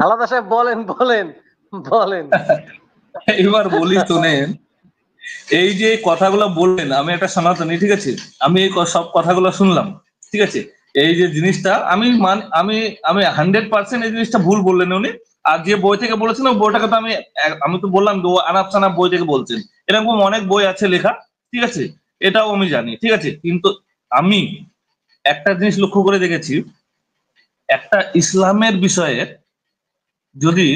আলাদা সাহেব বলেন বলেন বলেন। এবার বলি শুনেন, এই যে কথাগুলো বললেন, আমি একটা সনাতনী, ঠিক আছে, আমি এই সব কথাগুলো শুনলাম, ঠিক আছে, এই যে জিনিসটা আমি আমি আমি 100% এই জিনিসটা ভুল বললেন উনি। আর যে বই থেকে বলেছেন ওই বইটাকে তো আমি আমি তো বললাম যে ও আনাপ সানাপ বই থেকে বলছেন, এরকম অনেক বই আছে লেখা, ঠিক আছে, এটাও আমি জানি, ঠিক আছে, কিন্তু আমি একটা জিনিস লক্ষ্য করে দেখেছি, একটা ইসলামের বিষয়ে যদি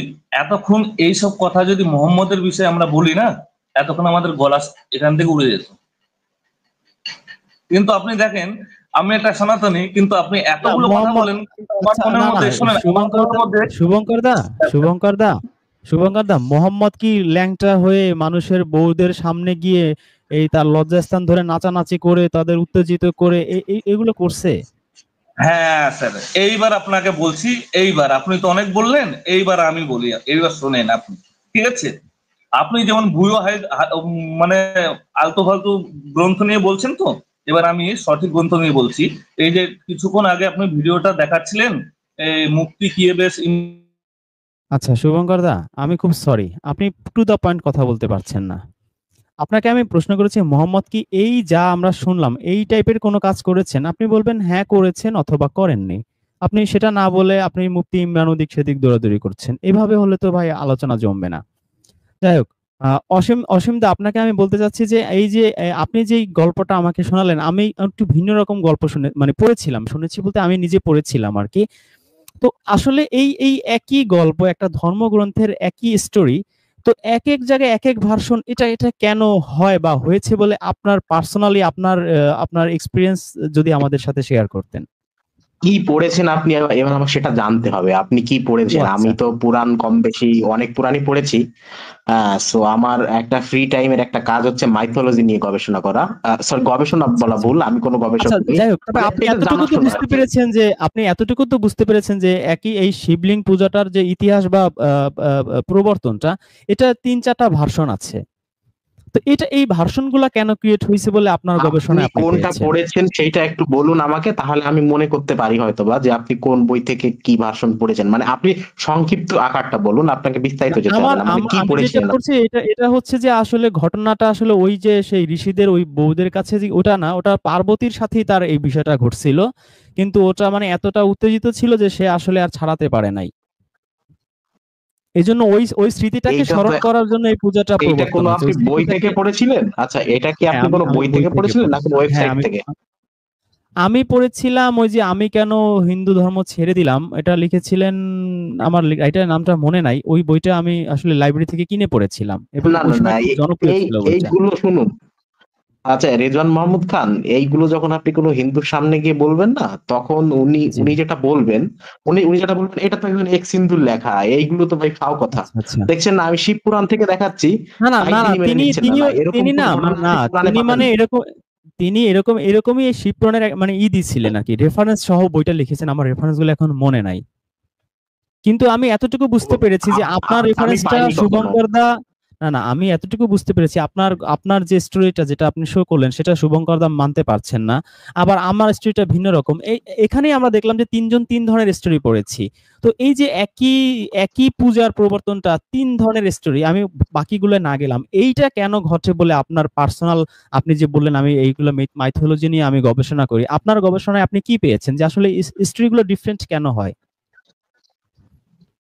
এতক্ষণ এইসব কথা যদি মোহাম্মদের বিষয়ে আমরা বলি না, এতক্ষণ আমাদের গলা এখান থেকে উড়ে যেত। কিন্তু আপনি দেখেন, আমি একটা সনাতনী, কিন্তু আপনি না এতগুলো কথা মোহাম্মদ, বলেন, কিন্তু আমার আচ্ছা মনের না না মধ্যে শোনেন, আমার শুভঙ্কর মনের দা, মধ্যে শুভঙ্কর দা, শুভঙ্কর দা, শুভঙ্কর দা, মোহাম্মদ কি ল্যাংটা হয়ে মানুষের বউদের সামনে গিয়ে এই তার লজ্জাস্থান ধরে নাচানাচি করে তাদের উত্তেজিত করে এগুলো করছে? হ্যাঁ স্যার, এইবার আপনাকে বলছি, এইবার আপনি তো অনেক বললেন, এইবার আমি বলি, এইবার শোনেন আপনি, ঠিক আছে, আপনি যেমন ভুয়ো মানে আলতু ফালতু গ্রন্থ নিয়ে বলছেন, তো এবার আমি সঠিক গ্রন্থ নিয়ে বলছি। এই যে কিছুক্ষণ আগে আপনি ভিডিওটা দেখাচ্ছিলেন, এই মুক্তি কিয়েবেস। আচ্ছা শুভঙ্কর দা, আমি খুব সরি, আপনি টু দা পয়েন্ট কথা বলতে পারছেন না। আপনাকে আমি প্রশ্ন করেছি মোহাম্মদ কি এই যা আমরা শুনলাম এই টাইপের কোনো কাজ করেছেন? আপনি বলবেন হ্যাঁ করেছেন অথবা করেননি। আপনি সেটা না বলে আপনি মুফতি ইমরান ওদিক সেদিক দৌড়াদৌড়ি করছেন। এভাবে হলে তো ভাই আলোচনা জমবে না। যাই হোক, অসীম অসীম দা, আপনাকে আমি বলতে চাচ্ছি যে এই যে আপনি যেই গল্পটা আমাকে শোনালেন, আমি একটু ভিন্ন রকম গল্প শুনে মানে পড়েছিলাম, শুনেছি বলতে আমি নিজে পড়েছিলাম আর কি। তো আসলে এই এই একই গল্প, একটা ধর্মগ্রন্থের একই স্টোরি, তো এক এক জায়গায় এক এক ভার্সন, এটা এটা কেন হয় বা হয়েছে বলে আপনার পার্সোনালি আপনার আপনার এক্সপিরিয়েন্স যদি আমাদের সাথে শেয়ার করতেন। কি পড়েছেন আপনি, এবার আমার সেটা জানতে হবে আপনি কি ও পড়েছেন। আমি আচ্ছা। তো পুরাণ কম বেশি অনেক পুরাণই পড়েছি। সো আমার একটা ফ্রি টাইমের একটা কাজ হচ্ছে মাইথোলজি নিয়ে গবেষণা করা। সরি, গবেষণা আচ্ছা বলা আচ্ছা ভুল, আমি কোনো গবেষক আচ্ছা, নই। যাই হোক, তবে মানে আপনি এটা এতটুকু তো জানাশোনা আর বুঝতে কি। পেরেছেন যে আপনি এতটুকু তো বুঝতে পেরেছেন যে একই এই শিবলিঙ্গ পূজাটার যে ইতিহাস বা প্রবর্তনটা, এটা ৩-৪টা ভার্সন আছে। তো এটা এই ভার্সন গুলা কেন ক্রিয়েট হয়েছে বলে আপনার আপনি গবেষণায় আপনি কোনটা পেয়েছেন? পড়েছেন সেইটা একটু বলুন আমাকে, তাহলে আমি মনে করতে পারি হয়তোবা যে আপনি কোন বই থেকে কি ভার্সন পড়েছেন। মানে আপনি সংক্ষিপ্ত আকারটা বলুন, আপনাকে না, বিস্তারিত যেতে হবে আমার না, মানে কি আমি যেটা পড়েছিলেন। পড়ছি এটা এটা হচ্ছে যে আসলে ঘটনাটা আসলে ওই যে সেই ঋষিদের ওই বউদের কাছে যে ওটা না, ওটা পার্বতীর সাথেই তার এই বিষয়টা ঘটছিল, কিন্তু ওটা মানে এতটা উত্তেজিত ছিল যে সে আসলে আর ছাড়াতে পারে নাই। এই জন্য ওই ওই স্মৃতিটাকে এইটা তো স্মরণ করার জন্য এই পূজাটা এইটা প্রবর্তন কোনো হয়েছে আপনি ওই বই থেকে স্মৃতিটাকে। পড়েছিলেন? আচ্ছা, এটা কি হ্যাঁ, আপনি আমি কোনো আমি বই বই থেকে থেকে পড়েছিলেন না পড়েছি। কোনো হ্যাঁ, ওয়েবসাইট আমি থেকে? আমি পড়েছিলাম ওই যে আমি কেন হিন্দু ধর্ম ছেড়ে দিলাম, এটা লিখেছিলেন, আমার এটার নামটা মনে নাই। ওই বইটা আমি আসলে লাইব্রেরি থেকে কিনে পড়েছিলাম এবং না ওই না না, সময় খুব জনপ্রিয় এই ছিল বইটা। এইগুলো শুনুন। আচ্ছা, রেজওয়ান মাহমুদ খান, এইগুলো যখন আপনি কোনো হিন্দুর সামনে গিয়ে বলবেন না, তখন উনি জি। উনি যেটা বলবেন, উনি যেটা বলবেন, এটা তো একজন এক্স হিন্দুর লেখা, এইগুলো তো ভাই ফাও কথা। আচ্ছা আচ্ছা। দেখছেন না, আমি শিব পুরাণ থেকে দেখাচ্ছি, না না তাই না না, তিনি মেনে তিনি নিচ্ছেন না। তিনিও না, এরকম তিনি কোন না ঘটনা না, আপনি পুরাণে তিনি পাবেন মানে না। এরকম, তিনি এরকমই এই শিব পুরাণের মানে দিচ্ছিলেন আর কি, রেফারেন্স সহ বইটা লিখেছেন, আমার রেফারেন্স গুলো এখন মনে নাই। কিন্তু আমি এতটুকু বুঝতে পেরেছি যে আপনার আমি রেফারেন্সটা পাইনি কখনো। শুভঙ্কর দা, না না, আমি এতটুকু বুঝতে পেরেছি আপনার আপনার যে স্টোরিটা যেটা আপনি শো করলেন সেটা শুভঙ্কর দা মানতে পারছেন না। আবার আমার স্টোরিটা ভিন্ন রকম। এখানেই আমরা দেখলাম যে তিনজন তিন ধরনের স্টোরি পড়েছি। তো এই যে একই একই পূজার প্রবর্তনটা তিন ধরনের স্টোরি, আমি বাকিগুলো না গেলাম, এইটা কেন ঘটে বলে আপনার পার্সোনাল, আপনি যে বললেন আমি এইগুলো মাইথোলজি নিয়ে আমি গবেষণা করি, আপনার গবেষণায় আপনি কি পেয়েছেন যে আসলে স্টোরিগুলো ডিফারেন্ট কেন হয়?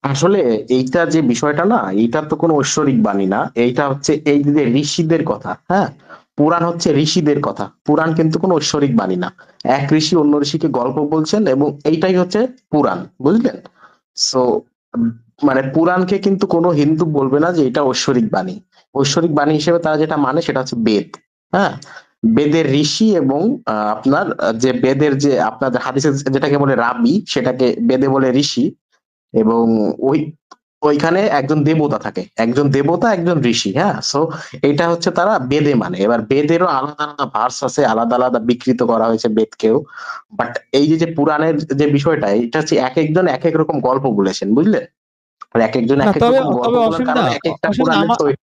আসলে এইটা যে বিষয়টা না, এইটা তো কোনো ঐশ্বরিক বাণী না, এইটা হচ্ছে এই যে ঋষিদের কথা। হ্যাঁ, পুরাণ হচ্ছে ঋষিদের কথা, পুরাণ কিন্তু কোনো ঐশ্বরিক বাণী না। এক ঋষি অন্য ঋষিকে গল্প বলছেন এবং এইটাই হচ্ছে পুরাণ, বুঝলেন? সো মানে পুরাণকে কিন্তু কোনো হিন্দু বলবে না যে এটা ঐশ্বরিক বাণী। ঐশ্বরিক বাণী হিসেবে তারা যেটা মানে সেটা হচ্ছে বেদ। হ্যাঁ, বেদের ঋষি এবং আপনার যে বেদের যে আপনাদের হাদিসে যেটাকে বলে রাবি, সেটাকে বেদে বলে ঋষি। এবং ওই ওইখানে একজন দেবতা থাকে, একজন দেবতা একজন ঋষি। হ্যাঁ, সো এটা হচ্ছে তারা বেদে মানে। এবার বেদেরও আলাদা আলাদা ভার্স আছে, আলাদা আলাদা বিকৃত করা হয়েছে বেদকেও। বাট এই যে যে পুরাণের যে বিষয়টা, এটা হচ্ছে এক একজন এক এক রকম গল্প বলেছেন, বুঝলে? আর এক একজন না এক এক তবে রকম গল্প তবে বলার অসীম দা, কারণে এক একটা অসীম দা পুরাণের আমার, চরিত্র।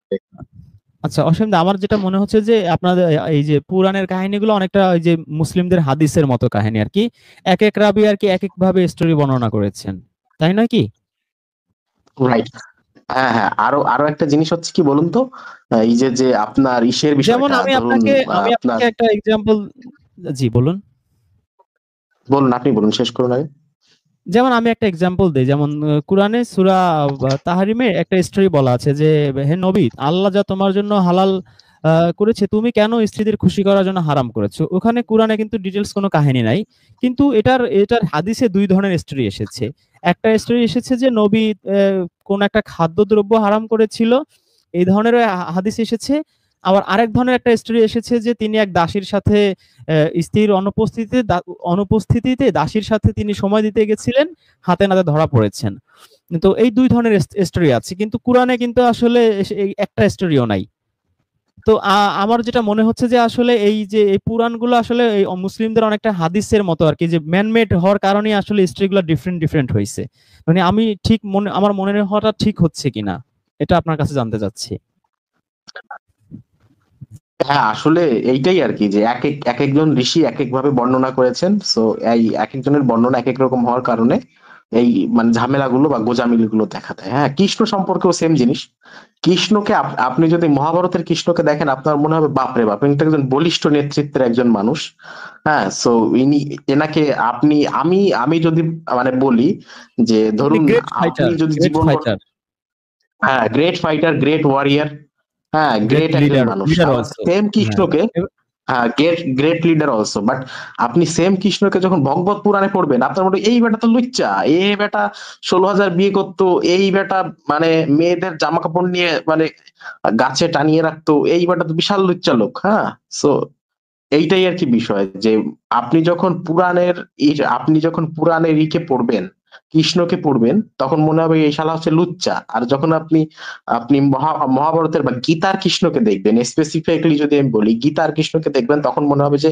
আচ্ছা অসীম দা, আমার যেটা মনে হচ্ছে যে আপনাদের এই যে পুরাণের কাহিনীগুলো অনেকটা ওই যে মুসলিমদের হাদিসের মতো কাহিনী আর কি, এক এক রাবি আর কি এক এক ভাবে স্টোরি বর্ণনা করেছেন, তাই নয় কি? রাইট। হ্যাঁ, হ্যাঁ। আরো আরো একটা জিনিস হচ্ছে কি বলুন তো? এই যে, যে আপনার ইসের যেমন বিষয়টা ধরুন আমি আপনার আপনাকে একটা এক্সাম্পল, জি বলুন। বলুন, আপনি বলুন, শেষ করুন আগে। যেমন আমি একটা এক্সাম্পল দেই, যেমন কুরআনে সূরা তাহরিমে একটা স্টোরি বলা আছে যে, হে নবী, আল্লাহ যা তোমার জন্য হালাল করেছে, তুমি কেন স্ত্রীদের খুশি করার জন্য হারাম করেছো? ওখানে কুরআনে কিন্তু ডিটেলস কোনো কাহিনী নাই, কিন্তু এটার হাদিসে দুই ধরনের স্টোরি এসেছে। একটা স্টোরি এসেছে যে নবী কোন একটা খাদ্যদ্রব্য হারাম করেছিল, এই ধরনের হাদিস এসেছে। আবার আরেক ধরনের একটা স্টোরি এসেছে যে তিনি এক দাসীর সাথে স্ত্রীর অনুপস্থিতিতে দাসীর সাথে তিনি সময় দিতে গেছিলেন, হাতে নাতে ধরা পড়েছেন। তো এই দুই ধরনের স্টোরি আছে, কিন্তু কুরআনে কিন্তু আসলে এই একটা স্টোরিও নাই। তো আমার যেটা মনে হচ্ছে যে আসলে এই যে এই পুরাণগুলো আসলে এই মুসলিমদের অনেকটা হাদিসের মতো আর কি, যে ম্যানমেড হওয়ার কারণে আসলে স্টোরিগুলো ডিফারেন্ট ডিফারেন্ট হয়েছে। মানে আমি ঠিক আমার মনে হওয়াটা ঠিক হচ্ছে কিনা, এটা আপনার কাছে জানতে চাচ্ছি। হ্যাঁ, আসলে এইটাই আরকি যে একেকজন ঋষি একেকভাবে বর্ণনা করেছেন। সো এই একেকজনের বর্ণনা একেক রকম হওয়ার কারণে এই মানে ঝামেলাগুলো বা গোঁজামিলগুলো দেখা দেয়। হ্যাঁ, কৃষ্ণ সম্পর্কেও সেম জিনিস। কৃষ্ণকে আপনি যদি মহাভারতের কৃষ্ণকে দেখেন আপনার মনে হবে বাপরে বাপ, ইনি তো একজন বলিষ্ঠ নেতৃত্বের একজন মানুষ। হ্যাঁ, সো এনাকে আমি আমি যদি মানে বলি যে ধরুন গ্রেট আপনি ফাইটার, যদি গ্রেট জীবন ফাইটার, হ্যাঁ, গ্রেট ফাইটার, গ্রেট ওয়ারিয়ার, হ্যাঁ, গ্রেট গ্রেট একজন লিডার, মানুষ। লিডার আবার অলসো। সেম হ্যাঁ, কৃষ্ণকে হ্যাঁ, গ্রেট লিডার অলসো। বাট আপনি সেম কৃষ্ণকে যখন ভগবত পুরাণে পড়বেন আপনার মনে হয়, এই বেটা তো লুচ্চা, এই বেটা 16,000 বিয়ে করতো, এই বেটা মানে মেয়েদের জামা কাপড় নিয়ে মানে গাছে টানিয়ে রাখতো, এই বেটা তো বিশাল লুচ্চা লোক। হ্যাঁ, সো এইটাই আর কি বিষয় যে আপনি যখন পুরাণের ইকে পড়বেন, কৃষ্ণকে পড়বেন, তখন মনে হবে এই শালা হচ্ছে লুচ্চা। আর যখন আপনি আপনি মহাভারতের বা গীতার কৃষ্ণকে দেখবেন, স্পেসিফিকলি যদি আমি বলি গীতার কৃষ্ণকে দেখবেন, তখন মনে হবে যে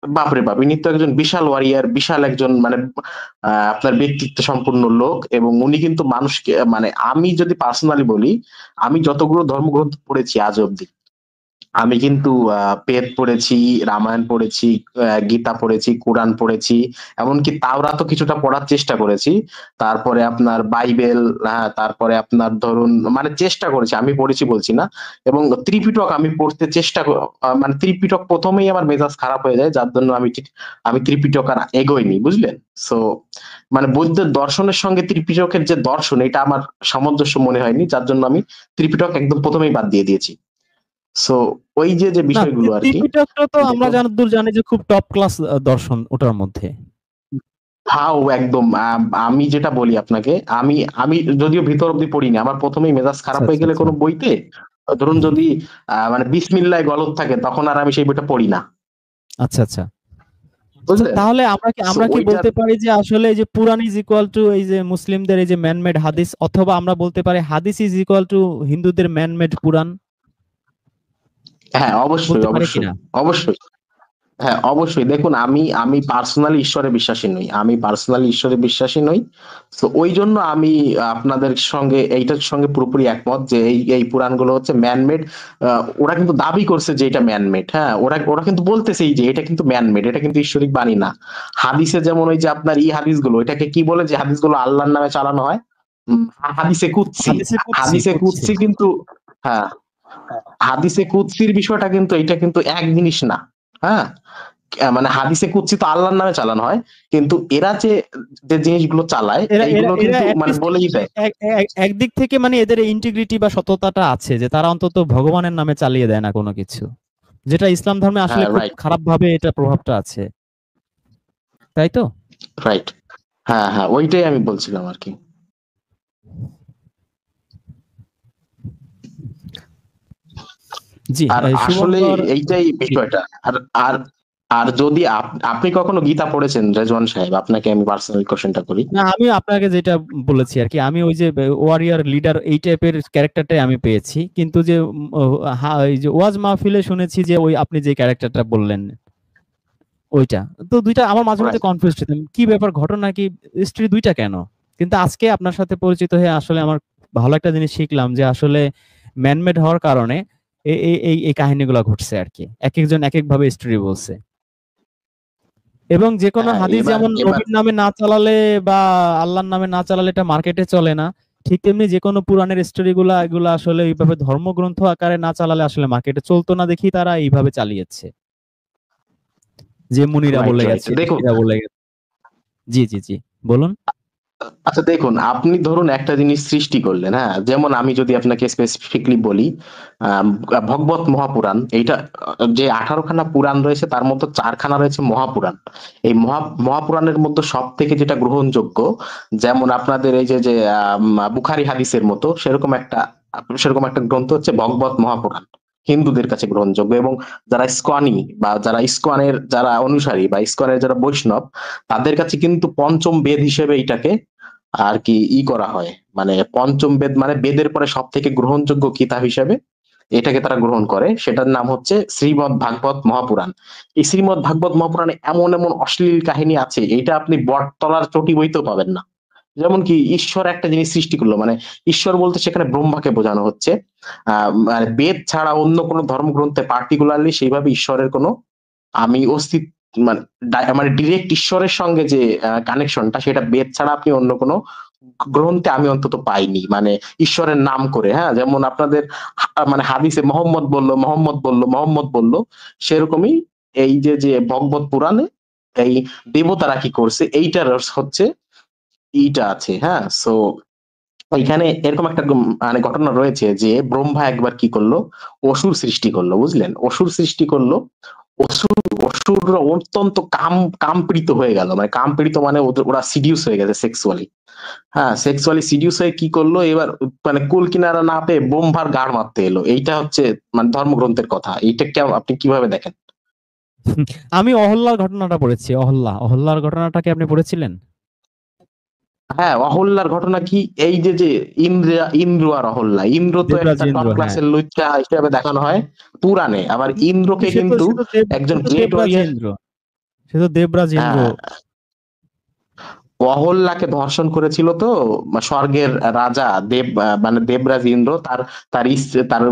বাপরে বাপ, ইনি তো একজন বিশাল ওয়ারিয়ার, বিশাল একজন মানে আপনার ব্যক্তিত্ব সম্পন্ন লোক। এবং উনি কিন্তু মানুষকে মানে আমি যদি পার্সোনালি বলি, আমি যতগুলো ধর্মগ্রন্থ পড়েছি আজ অব্দি, আমি কিন্তু বেদ পড়েছি, রামায়ণ পড়েছি, গীতা পড়েছি, কোরআন পড়েছি, এমনকি তাওরাতও কিছুটা পড়ার চেষ্টা করেছি। তারপরে আপনার বাইবেল, হ্যাঁ, তারপরে আপনার ধরুন মানে চেষ্টা করেছি, আমি পড়েছি বলছি না। এবং ত্রিপিটক আমি পড়তে মানে ত্রিপিটক প্রথমেই আমার মেজাজ খারাপ হয়ে যায়, যার জন্য আমি ত্রিপিটক আর এগোইনি, বুঝলেন? সো মানে বৌদ্ধ দর্শনের সঙ্গে ত্রিপিটকের যে দর্শন, এটা আমার সামঞ্জস্য মনে হয়নি, যার জন্য আমি ত্রিপিটক একদম প্রথমেই বাদ দিয়ে দিয়েছি। সো ওই যে যে না, বিষয়গুলো আর কি ত্রিপিটকটা তো আমরা দেখুন। যতদূর জানি যে খুব টপ ক্লাস দর্শন ওটার মধ্যে। হাও একদম আমি যেটা বলি আপনাকে, আমি আমি যদিও ভিতর অব্দি পড়িনি, আমার প্রথমেই মেজাজ আচ্ছা খারাপ হয়ে আচ্ছা গেলে আচ্ছা। কোনো বইতে, ধরুন যদি মানে বিসমিল্লাহ গলত থাকে, তখন আর আমি সেই বইটা পড়ি না, আচ্ছা আচ্ছা। আচ্ছা, বুঝলেন? তাহলে সো আমরা কি ওইটা বলতে পারি যে আসলে এই যে পুরাণ ইজ ইকুয়াল টু এই যে মুসলিমদের এই যে ম্যানমেড হাদিস, অথবা আমরা বলতে পারি হাদিস ইজ ইকুয়াল টু হিন্দুদের ম্যানমেড পুরাণ, হ্যাঁ, অবশ্যই বলতে পারি অবশ্যই কিনা? অবশ্যই। হ্যাঁ, অবশ্যই। দেখুন আমি পার্সোনালি ঈশ্বরে বিশ্বাসী নই। আমি পার্সোনালি ঈশ্বরে বিশ্বাসী নই। তো ঐজন্য আমি আপনাদের সঙ্গে এইটার সঙ্গে পুরোপুরি একমত যে এই পুরাণগুলো হচ্ছে ম্যান মেড। ওরা কিন্তু দাবি করছে যে এটা ম্যান মেড। হ্যাঁ? ওরা ওরা কিন্তু বলতেছেই যে এটা কিন্তু ম্যান মেড। এটা কিন্তু ঈশ্বরিক বাণী না। হাদিসে যেমন ওই যে আপনার হাদিসগুলো, এটাকে কি বলে যে হাদিসগুলো আল্লাহর নামে চালানো হয়? হাদিসে কুদসি। হাদিসে কুদসি, হাদিসে কুদসি। কুদসি কিন্তু হ্যাঁ, হাদিসে কুদসির বিষয়টা কিন্তু এটা কিন্তু এক জিনিস না। হ্যাঁ? মানে হাদিসে কুদসি তো আল্লাহর নামে চালানো হয়। কিন্তু এরা যে, যে জিনিসগুলো চালায় এরা এরা এইগুলো এরা কিন্তু মানে অ্যাটলিস্ট বলেই দেয়। একদিক থেকে মানে এদের ইন্টিগ্রিটি বা সততাটা আছে, যে তারা অন্তত ভগবানের নামে চালিয়ে দেয় না কোনো কিছু, যেটা ইসলাম ধর্মে আসলে হ্যাঁ, খুব রাইট, খারাপ ভাবে এটা প্রভাবটা আছে, তাই তো? রাইট। হ্যাঁ, হ্যাঁ, ওইটাই আমি বলছিলাম আরকি। জি, আর আসলে শুভঙ্কর। এইটাই জি। বিষয়টা। আর আর আর যদি আপনি কখনো গীতা পড়েছেন রেজওয়ান সাহেব? আপনাকে আমি পার্সোনাল কোয়েশ্চেনটা করি। না, আমি আপনাকে যেটা বলেছি আরকি, আমি ওই যে ওয়ারিয়র লিডার এই টাইপের ক্যারেক্টারটাই আমি পেয়েছি। কিন্তু যে এই যে ওয়াজ মাহফিলে শুনেছি যে ওই আপনি যে ক্যারেক্টারটা বললেন ওইটা। তো ২ টা আমার মাঝে, মাঝে রাইট। কনফিউজড হতাম। কি ব্যাপার, ঘটনা কি? স্ত্রী ২ টা কেন? কিন্তু আজকে আপনার সাথে পরিচিত হয়ে আসলে আমার ভালো একটা জিনিস শিখলাম যে আসলে ম্যান মেড হওয়ার কারণে এই কাহিনীগুলা ঘটছে আরকি। একেকজন একেকভাবে স্টোরি বলছে। এবং যেকোনো হ্যাঁ, হাদিস এবার যেমন এবার নবীর নামে না চালালে বা আল্লাহর নামে না চালালে এটা মার্কেটে চলে না। ঠিক তেমনি যে কোনো পুরাণের স্টোরি গুলা এগুলা আসলে এইভাবে ধর্মগ্রন্থ আকারে না চালালে আসলে মার্কেটে চলতো না, দেখি তারা এইভাবে চালিয়েছে, যে মুনিরা রাইট বলে রাইট, গেছে, দেখুন। ঋষিরা বলে গেছে। জি জি জি, বলুন। আচ্ছা দেখুন, আপনি ধরুন একটা জিনিস সৃষ্টি করলেন, হ্যাঁ, যেমন আমি যদি আপনাকে স্পেসিফিকলি বলি, আহ, ভগবত মহাপুরাণ, এইটা যে 18খানা পুরাণ রয়েছে তার মধ্যে 4খানা রয়েছে মহাপুরাণ। এই মহাপুরাণের মধ্যে সব থেকে যেটা গ্রহণযোগ্য, যেমন আপনাদের এই যে যে বুখারি হাদিসের মতো সেরকম একটা গ্রন্থ হচ্ছে ভগবত মহাপুরাণ, হিন্দুদের কাছে গ্রহণযোগ্য। এবং যারা ইস্কনি বা যারা ইস্কনের যারা অনুসারী বা ইস্কনের যারা বৈষ্ণব, তাদের কাছে কিন্তু পঞ্চম বেদ হিসেবে এইটাকে আর কি করা হয়। মানে পঞ্চম বেদ মানে বেদের পরে সব থেকে গ্রহণযোগ্য কিতাব হিসেবে এটাকে তারা গ্রহণ করে, সেটার নাম হচ্ছে শ্রীমৎ ভাগবত মহাপুরাণ। এই শ্রীমৎ ভাগবত মহাপুরাণে এমন এমন অশ্লীল কাহিনী আছে, এটা আপনি বটতলার চটি বইতেও পাবেন না। যেমন কি ঈশ্বর একটা জিনিস সৃষ্টি করলো, মানে ঈশ্বর বলতে সেখানে ব্রহ্মাকে বোঝানো হচ্ছে। মানে বেদ ছাড়া অন্য কোনো ধর্মগ্রন্থে পার্টিকুলারলি সেইভাবে ঈশ্বরের কোনো আমি অস্তিত্ব মানে মানে ডিরেক্ট ঈশ্বরের সঙ্গে যে কানেকশনটা, সেটা বেদ ছাড়া আপনি অন্য কোনো গ্রন্থে আমি অন্তত পাইনি। মানে ঈশ্বরের নাম করে, হ্যাঁ, যেমন আপনাদের মানে হাদিসে মোহাম্মদ বলল সেরকমই এই যে যে ভগবত পুরাণে এই দেবতারা কি করছে এইটার হচ্ছে এইটা আছে, হ্যাঁ। সো এখানে এরকম একটা মানে ঘটনা রয়েছে যে ব্রহ্মা একবার কি করলো, অসুর সৃষ্টি করলো, বুঝলেন, অসুর সৃষ্টি করলো। অসুররা অত্যন্ত কামপীড়িত হয়ে গেল, মানে কামপীড়িত মানে ওরা সিডিউস হয়ে গেছে সেক্সুয়ালি। হ্যাঁ, সেক্সুয়ালি সিডিউস হয়ে কি করলো এবার, মানে কুল কিনারা না পেয়ে ব্রহ্মার গাড় মারতে এলো। এইটা হচ্ছে মানে ধর্মগ্রন্থের কথা। এইটা আপনি কিভাবে দেখেন? আমি অহল্যার ঘটনাটা পড়েছি। অহল্যার ঘটনাটা কি আপনি পড়েছিলেন? হ্যাঁ, অহল্যার ঘটনা কি, এই যে যে ইন্দ্র আর অহল্যা, ইন্দ্র তো দেবরাজ একটা টপ ইন্দ্র, হ্যাঁ। ক্লাসের লুচ্চা হিসেবে দেখানো হয় পুরাণে, আবার ইন্দ্রকে সে তো কিন্তু সে তো দেব একজন সে তো গ্রেট দেবরাজ ওয়ারিয়ার। ইন্দ্র, সে তো দেবরাজ ইন্দ্র। হ্যাঁ, অহল্যাকে ধর্ষণ করেছিল তো স্বর্গের রাজা দেব, মানে দেবরাজ ইন্দ্র। তার তার তার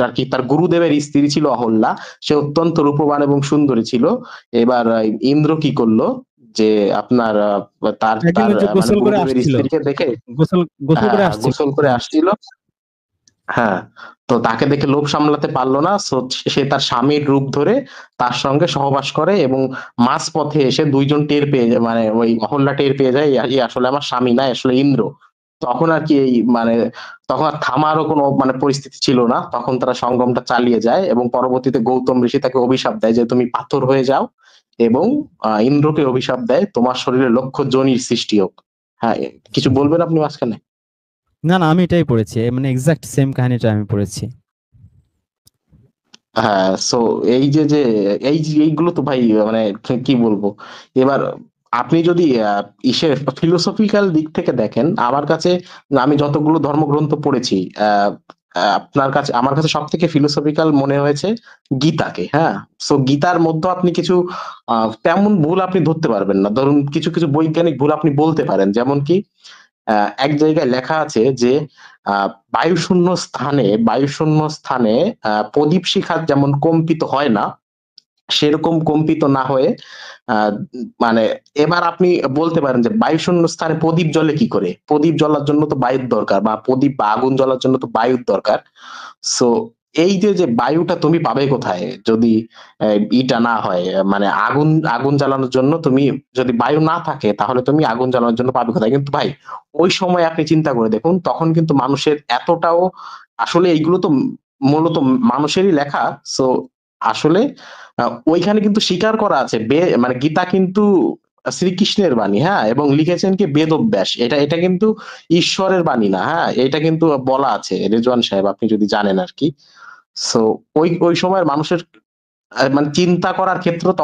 আর কি তার গুরুদেবের স্ত্রী ছিল অহল্যা। সে অত্যন্ত রূপবান এবং সুন্দরী ছিল। এবার ইন্দ্র কি করলো, যে আপনার তার একদিন তার ওই যে মানে গোসল করে গুরুদেবের আসছিল, স্ত্রীকে দেখে, গোসল গোসল হ্যাঁ করে হ্যাঁ, আসছিল। গোসল করে আসছিল। হ্যাঁ, তো তাকে দেখে লোভ সামলাতে পারলো না। So, সে তার স্বামীর রূপ ধরে তার সঙ্গে সহবাস করে এবং মাঝ পথে এসে দুইজন টের পেয়ে যায়, মানে ওই অহল্যা টের পেয়ে যায় এ আসলে আমার স্বামী না, আসলে ইন্দ্র। তখন আর কি এই মানে তখন আর থামারও কোনো মানে পরিস্থিতি ছিল না, তখন তারা সঙ্গমটা চালিয়ে যায় এবং পরবর্তীতে গৌতম ঋষি তাকে অভিশাপ দেয় যে তুমি পাথর হয়ে যাও, এবং ইন্দ্রকে অভিশাপ দেয় তোমার শরীরে লক্ষ যোনির সৃষ্টি হোক। হ্যাঁ, কিছু বলবেন আপনি মাঝখানে? না না, আমি এটাই পড়েছি, মানে এক্সাক্ট সেম কাহিনীটা আমি পড়েছি। হ্যাঁ, সো এই যে যে এইগুলো তো ভাই মানে কি বলবো। এবার আপনি যদি ইসের ফিলোসফিক্যাল দিক থেকে দেখেন, আমার কাছে আমি যতগুলো ধর্মগ্রন্থ পড়েছি, আমার কাছে সব থেকে ফিলোসফিক্যাল মনে হয়েছে গীতাকে, হ্যাঁ। সো গীতার মধ্যে আপনি কিছু তেমন ভুল আপনি ধরতে পারবেন না। ধরুন কিছু কিছু বৈজ্ঞানিক ভুল আপনি বলতে পারেন, যেমন কি এক জায়গায় লেখা আছে যে আহ, বায়ুশূন্য স্থানে প্রদীপ শিখা যেমন কম্পিত হয় না, সেরকম কম্পিত না হয়ে আহ, মানে এবার আপনি বলতে পারেন যে বায়ুশূন্য স্থানে প্রদীপ জ্বলে কি করে, প্রদীপ জ্বলার জন্য তো বায়ুর দরকার, বা প্রদীপ বা আগুন জ্বলার জন্য তো বায়ুর দরকার। সো এই যে যে বায়ুটা তুমি পাবে কোথায় যদি ইটা না হয়, মানে আগুন আগুন জ্বালানোর জন্য তুমি যদি বায়ু না থাকে তাহলে তুমি আগুন জ্বালানোর জন্য পাবে কোথায়? কিন্তু ভাই ওই সময় আপনি চিন্তা করে দেখুন, তখন কিন্তু মানুষের এতটাও আসলে এইগুলো তো মূলত মানুষেরই লেখা। সো আসলে ওইখানে কিন্তু স্বীকার করা আছে মানে গীতা কিন্তু শ্রীকৃষ্ণের বাণী, হ্যাঁ, এবং লিখেছেন কি বেদব্যাস। এটা এটা কিন্তু ঈশ্বরের বাণী না, হ্যাঁ, এটা কিন্তু বলা আছে রেজওয়ান সাহেব, আপনি যদি জানেন আর কি। সো ওই ওই সময়ের মানুষের মানে চিন্তা করার ক্ষেত্র তো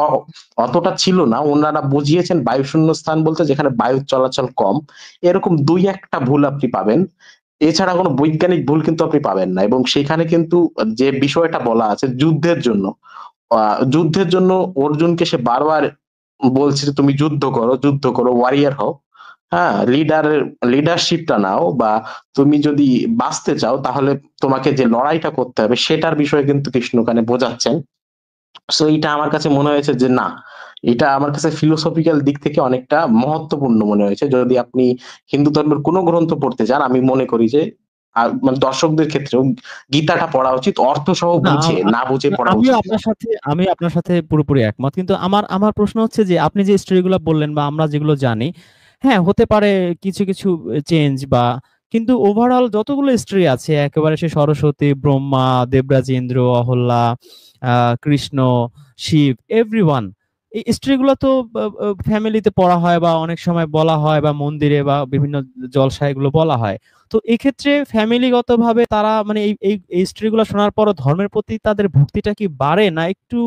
অতটা ছিল না। ওনারা বুঝিয়েছেন বায়ুশূন্য স্থান বলতে যেখানে বায়ু চলাচল কম। এরকম দুই একটা ভুল আপনি পাবেন, এছাড়া কোনো বৈজ্ঞানিক ভুল কিন্তু আপনি পাবেন না। এবং সেখানে কিন্তু যে বিষয়টা বলা আছে যুদ্ধের জন্য অর্জুনকে সে বারবার বলছে যে তুমি যুদ্ধ করো, ওয়ারিয়ার হও, হ্যাঁ, লিডারশিপটা নাও, বা তুমি যদি বাঁচতে চাও তাহলে তোমাকে যে লড়াইটা করতে হবে সেটার বিষয়ে কিন্তু কৃষ্ণ ওখানে বোঝাচ্ছেন। সো এইটা আমার কাছে মনে হয়েছে যে না, এটা আমার কাছে ফিলোসফিক্যাল দিক থেকে অনেকটা মহত্বপূর্ণ মনে হয়েছে। যদি আপনি হিন্দু ধর্মের কোনো গ্রন্থ পড়তে চান, আমি মনে করি যে মানে দর্শকদের ক্ষেত্রেও গীতাটা পড়া উচিত, অর্থ সহ না বুঝে, না বুঝে পড়া আমিও উচিত না। আপনার সাথে পুরোপুরি একমত, কিন্তু আমার প্রশ্ন হচ্ছে যে আপনি যে স্টোরিগুলো বললেন বা আমরা যেগুলো জানি, হ্যাঁ হতে পারে কিছু কিছু চেঞ্জ, বা কিন্তু ওভারঅল যতগুলো স্টোরি আছে একেবারে সে সরস্বতী, ব্রহ্মা, দেবরাজ ইন্দ্র, অহল্যা, কৃষ্ণ, শিব, এভরিওয়ান, এই স্টোরিগুলো তো ফ্যামিলিতে পড়া হয় বা অনেক সময় বলা হয় বা মন্দিরে বা বিভিন্ন জলসায় এগুলো বলা হয়। তো এক্ষেত্রে ফ্যামিলিগত ভাবে তারা মানে এই স্টোরিগুলো শোনার পর ধর্মের প্রতি তাদের ভক্তিটা কি বাড়ে, না একটু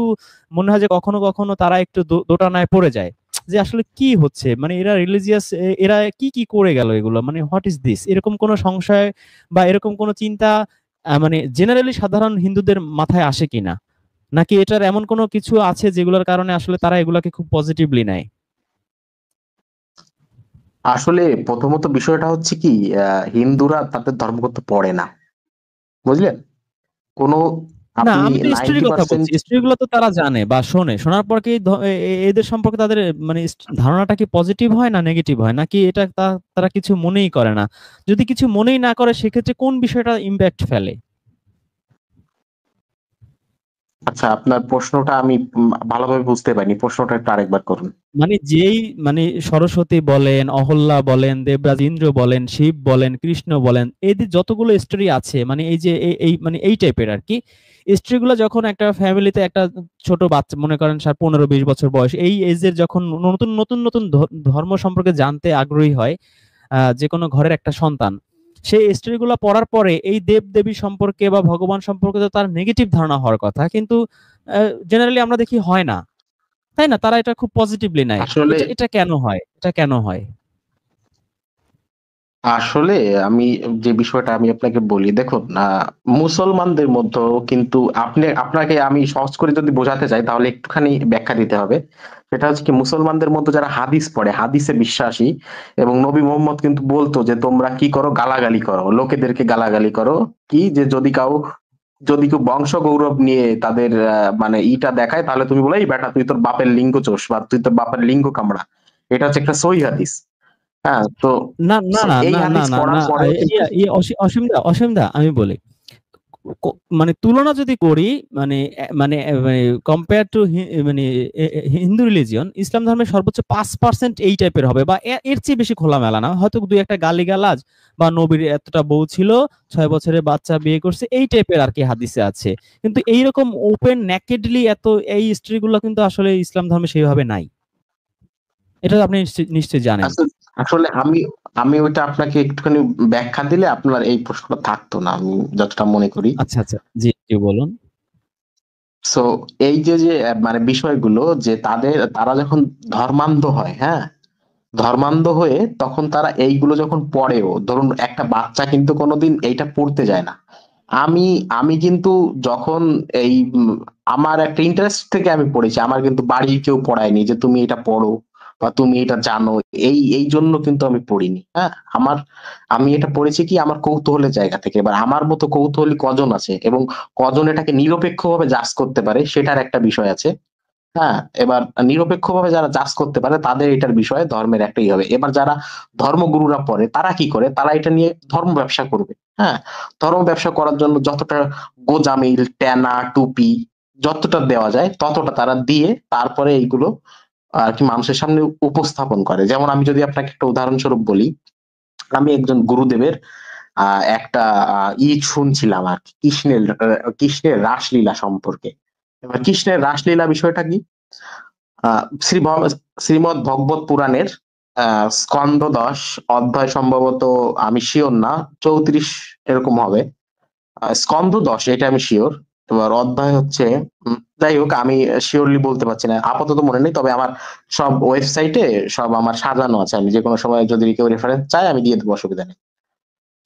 মনে হয় যে কখনো কখনো তারা একটু দোটানায় পড়ে যায় যে আসলে কি হচ্ছে, মানে এরা রিলিজিয়াস, এরা কি কি করে গেল এগুলো, মানে হোয়াট ইজ দিস, এরকম কোনো সংশয় বা এরকম কোনো চিন্তা মানে জেনারেলি সাধারণ হিন্দুদের মাথায় আসে কিনা, নাকি এটার এমন কোনো কিছু আছে যেগুলোর কারণে আসলে তারা এগুলাকে খুব পজিটিভলি নেয়? আসলে প্রথমত বিষয়টা হচ্ছে কি, হিন্দুরা তাদের ধর্মগ্রন্থ পড়ে না, বুঝলেন? কোনো না, আপনি আমি তো স্টোরির কথা 90% বলছি, স্টোরিগুলো তো তারা জানে বা শোনে, শোনার পর কি এদের সম্পর্কে তাদের মানে ধারণাটা কি পজিটিভ হয় না নেগেটিভ হয়, নাকি এটা তারা কিছু মনেই করে না? যদি কিছু মনেই না করে সেক্ষেত্রে কোন বিষয়টা ইম্প্যাক্ট ফেলে? আচ্ছা, আপনার প্রশ্নটা আমি ভালোভাবে বুঝতে পারিনি, প্রশ্নটা একটু আরেকবার করুন। মানে যেই মানে সরস্বতী বলেন, অহল্যা বলেন, দেবরাজ ইন্দ্র বলেন, শিব বলেন, কৃষ্ণ বলেন, এদের যতগুলো স্টোরি আছে, মানে এই যে মানে এই টাইপের আর কি স্টোরিগুলো, যখন একটা ফ্যামিলিতে একটা ছোট বাচ্চা মনে করেন 15-20 বছর বয়স, এই এজের যখন নতুন নতুন নতুন ধর্ম সম্পর্কে জানতে আগ্রহী হয়, যে কোনো ঘরের একটা সন্তান, সেই স্টোরিগুলো পড়ার পরে এই দেব দেবী সম্পর্কে বা ভগবান সম্পর্কে তো তার নেগেটিভ ধারণা হওয়ার কথা, কিন্তু জেনারেলি আমরা দেখি হয় না, তাই না? তারা এটা খুব পজিটিভলি নেয়। আসলে এটা কেন হয়? এটা কেন হয়? আসলে আমি যে বিষয়টা আমি আপনাকে বলি, দেখুন, মুসলমানদের মধ্যেও কিন্তু আপনাকে আমি সহজ করে যদি বোঝাতে চাই তাহলে একটুখানি ব্যাখ্যা দিতে হবে। সেটা হচ্ছে কি, মুসলমানদের মধ্যে যারা হাদিস পড়ে, হাদিসে বিশ্বাসী, এবং নবী মোহাম্মদ কিন্তু বলতো যে তোমরা কি করো, গালাগালি করো, লোকেদেরকে গালাগালি করো, কি যে যদি কেউ বংশ গৌরব নিয়ে তাদের মানে ইটা দেখায়, তাহলে তুমি বলে, এই বেটা তুই তোর বাপের লিঙ্গ চোষ বা তুই তোর বাপের লিঙ্গ কামড়া। এটা হচ্ছে একটা সহিহ হাদিস। হ্যাঁ, তো না, না, সো না, এই না, না, হাদিস না, পড়ার না, পরেও কিন্তু অসীমদা আমি বলি, মানে তুলনা যদি করি, মানে মানে কম্পেয়ার টু মানে হিন্দু রিলিজিয়ন, ইসলাম ধর্মের সর্বোচ্চ 5% এই টাইপের হবে, বা এর চেয়ে বেশি খোলামেলা না, হয়তো দুই একটা গালিগালাজ বা নবীর এতটা বউ ছিল, 6 বছরের বাচ্চা বিয়ে করছে, এই টাইপের আর কি হাদিসে আছে। কিন্তু এইরকম ওপেন নেকেডলি এত এই স্ত্রী গুলো কিন্তু আসলে ইসলাম ধর্মে সেইভাবে নাই, এটা তো আপনি নিশ্চয়ই জানেন। আসলে আসলে আমি আমি ওইটা আপনাকে একটুখানি ব্যাখ্যা দিলে আপনার এই প্রশ্নটা থাকতো না, আমি যতটা মনে করি। আচ্ছা, আচ্ছা, জি জি বলুন। সো এই যে মানে বিষয়গুলো, যে তারা যখন ধর্মান্ধ হয়, হ্যাঁ, ধর্মান্ধ হয়ে তখন তারা এইগুলো যখন পড়েও, ধরুন একটা বাচ্চা কিন্তু কোনোদিন এইটা পড়তে যায় না। আমি আমি কিন্তু যখন এই আমার একটা ইন্টারেস্ট থেকে আমি পড়েছি, আমার কিন্তু বাড়ির কেউ পড়ায়নি যে তুমি এটা পড়ো বা তুমি এটা জানো, এই জন্য কিন্তু আমি পড়িনি। হ্যাঁ, আমি এটা পড়েছি কি আমার কৌতূহলের জায়গা থেকে। এবার আমার মতো কৌতূহলী কজন আছে এবং কজন এটাকে নিরপেক্ষভাবে জাজ করতে পারে, সেটার একটা বিষয় আছে। হ্যাঁ, এবার নিরপেক্ষভাবে যারা জাজ করতে পারে তাদের এটার বিষয়ে ধর্মের একটাই হবে। এবার যারা ধর্মগুরুরা পড়ে তারা কি করে, তারা এটা নিয়ে ধর্ম ব্যবসা করবে। হ্যাঁ, ধর্ম ব্যবসা করার জন্য যতটা গোজামিল, টেনা, টুপি যতটা দেওয়া যায় ততটা তারা দিয়ে তারপরে এইগুলো আর কি মানুষের সামনে উপস্থাপন করে। যেমন আমি যদি আপনাকে একটা উদাহরণস্বরূপ বলি, আমি একজন গুরুদেবের একটা শুনছিলাম আর কি, কৃষ্ণের রাসলীলা সম্পর্কে। এবার কৃষ্ণের রাসলীলা বিষয়টা কি, আহ শ্রীমৎ ভগবত পুরাণের স্কন্ধ 10 অধ্যায় সম্ভবত, আমি শিওর না, 34 এরকম হবে। স্কন্ধ 10 এটা আমি শিওর। এবার অধ্যায় হচ্ছে, যাই হোক আমি শিওরলি বলতে পারছি না, আপাতত মনে নেই, তবে আমার সব ওয়েবসাইটে সব আমার সাজানো আছে, আমি যে কোনো সময় যদি কেউ রেফারেন্স চায় আমি দিয়ে দেবো, অসুবিধা নেই।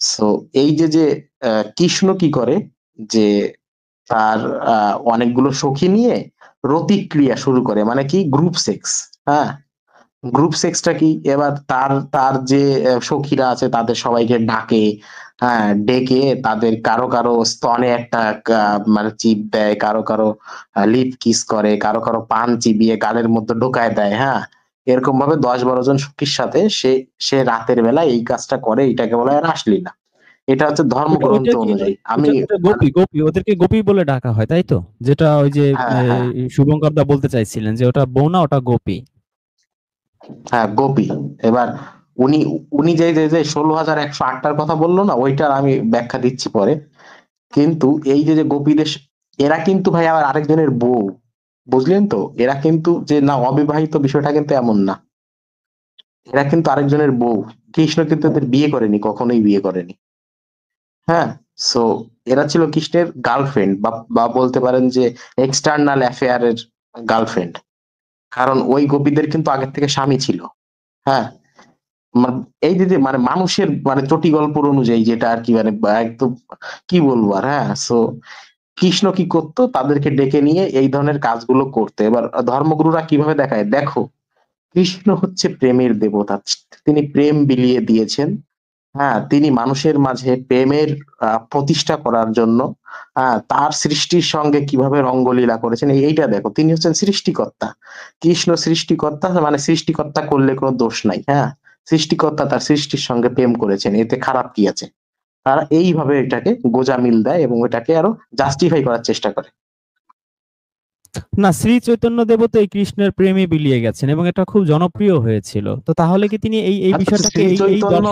সো এই যে কৃষ্ণ কি করে, যে তার অনেকগুলো সখী নিয়ে রতিক্রিয়া শুরু করে, মানে কি গ্রুপ সেক্স। হ্যাঁ, গ্রুপ সেক্সটা কি, এবার তার তার যে সখীরা আছে তাদের সবাইকে ডাকে, হ্যাঁ, ডেকে তাদের কারো কারো স্তনে একটা মানে চিপ দেয়, কারো কারো লিপ কিস করে, কারো কারো পান চিবিয়ে গালের মধ্যে ঢোকায় দেয়। হ্যাঁ, এরকম ভাবে ১০-১২ জন সখীর সাথে সে সে রাতের বেলা এই কাজটা করে, এটাকে বলা হয় রাসলীলা। এটা হচ্ছে ধর্মগ্রন্থ ওটা কি অনুযায়ী। আমি ওটা গোপী গোপী ওদেরকে গোপী বলে ডাকা হয় তাই তো? যেটা ওই যে হ্যাঁ, হ্যাঁ, শুভঙ্কর দা বলতে চাইছিলেন যে ওটা বউ না, ওটা গোপী। হ্যাঁ, গোপী। এবার উনি উনি যে ১৬,১০৮টার কথা বললো না, ওইটার আমি ব্যাখ্যা দিচ্ছি পরে। কিন্তু এই যে গোপীদের এরা কিন্তু ভাই আবার আরেকজনের বউ, বুঝলেন তো? এরা কিন্তু যে না অবিবাহিত, বিষয়টা কিন্তু এমন না। এরা কিন্তু আরেকজনের বউ। কৃষ্ণ কিন্তু এদের বিয়ে করেনি, কখনোই বিয়ে করেনি। হ্যাঁ, সো এরা ছিল কৃষ্ণের গার্লফ্রেন্ড, বা বলতে পারেন যে এক্সটার্নাল অ্যাফেয়ারের গার্লফ্রেন্ড। কারণ ওই গোপীদের কিন্তু আগের থেকে স্বামী ছিল। হ্যাঁ, এই যে মানে মানুষের মানে চটি গল্পর অনুযায়ী যেটা আর কি, মানে একদম কি বলবো আর। হ্যাঁ, সো কৃষ্ণ কি করতো, তাদেরকে ডেকে নিয়ে এই ধরনের কাজগুলো করতে। এবার ধর্মগুরুরা কিভাবে দেখায় দেখো, কৃষ্ণ হচ্ছে প্রেমের দেবতা, তিনি প্রেম বিলিয়ে দিয়েছেন। হ্যাঁ, তিনি মানুষের মাঝে প্রেমের প্রতিষ্ঠা করার জন্য তার সৃষ্টির সঙ্গে কিভাবে রঙ্গলীলা করেছেন, এইটা দেখো। তিনি হচ্ছেন সৃষ্টিকর্তা, কৃষ্ণ সৃষ্টিকর্তা, মানে সৃষ্টিকর্তা করলে কোনো দোষ নাই। হ্যাঁ, সৃষ্টিকর্তা তার সৃষ্টির সঙ্গে প্রেম করেছেন, এতে খারাপ কি আছে? তারা এইভাবে এটাকে গোঁজামিল দেয় এবং এটাকে আরো জাস্টিফাই করার চেষ্টা করে। না, শ্রী চৈতন্য দেবও তো এই কৃষ্ণের প্রেমে বিলিয়ে গেছেন এবং এটা খুব জনপ্রিয় হয়েছিল। তো তাহলে কি তিনি এই এই আচ্ছা, বিষয়টাকে শ্রী এই এই চৈতন্য,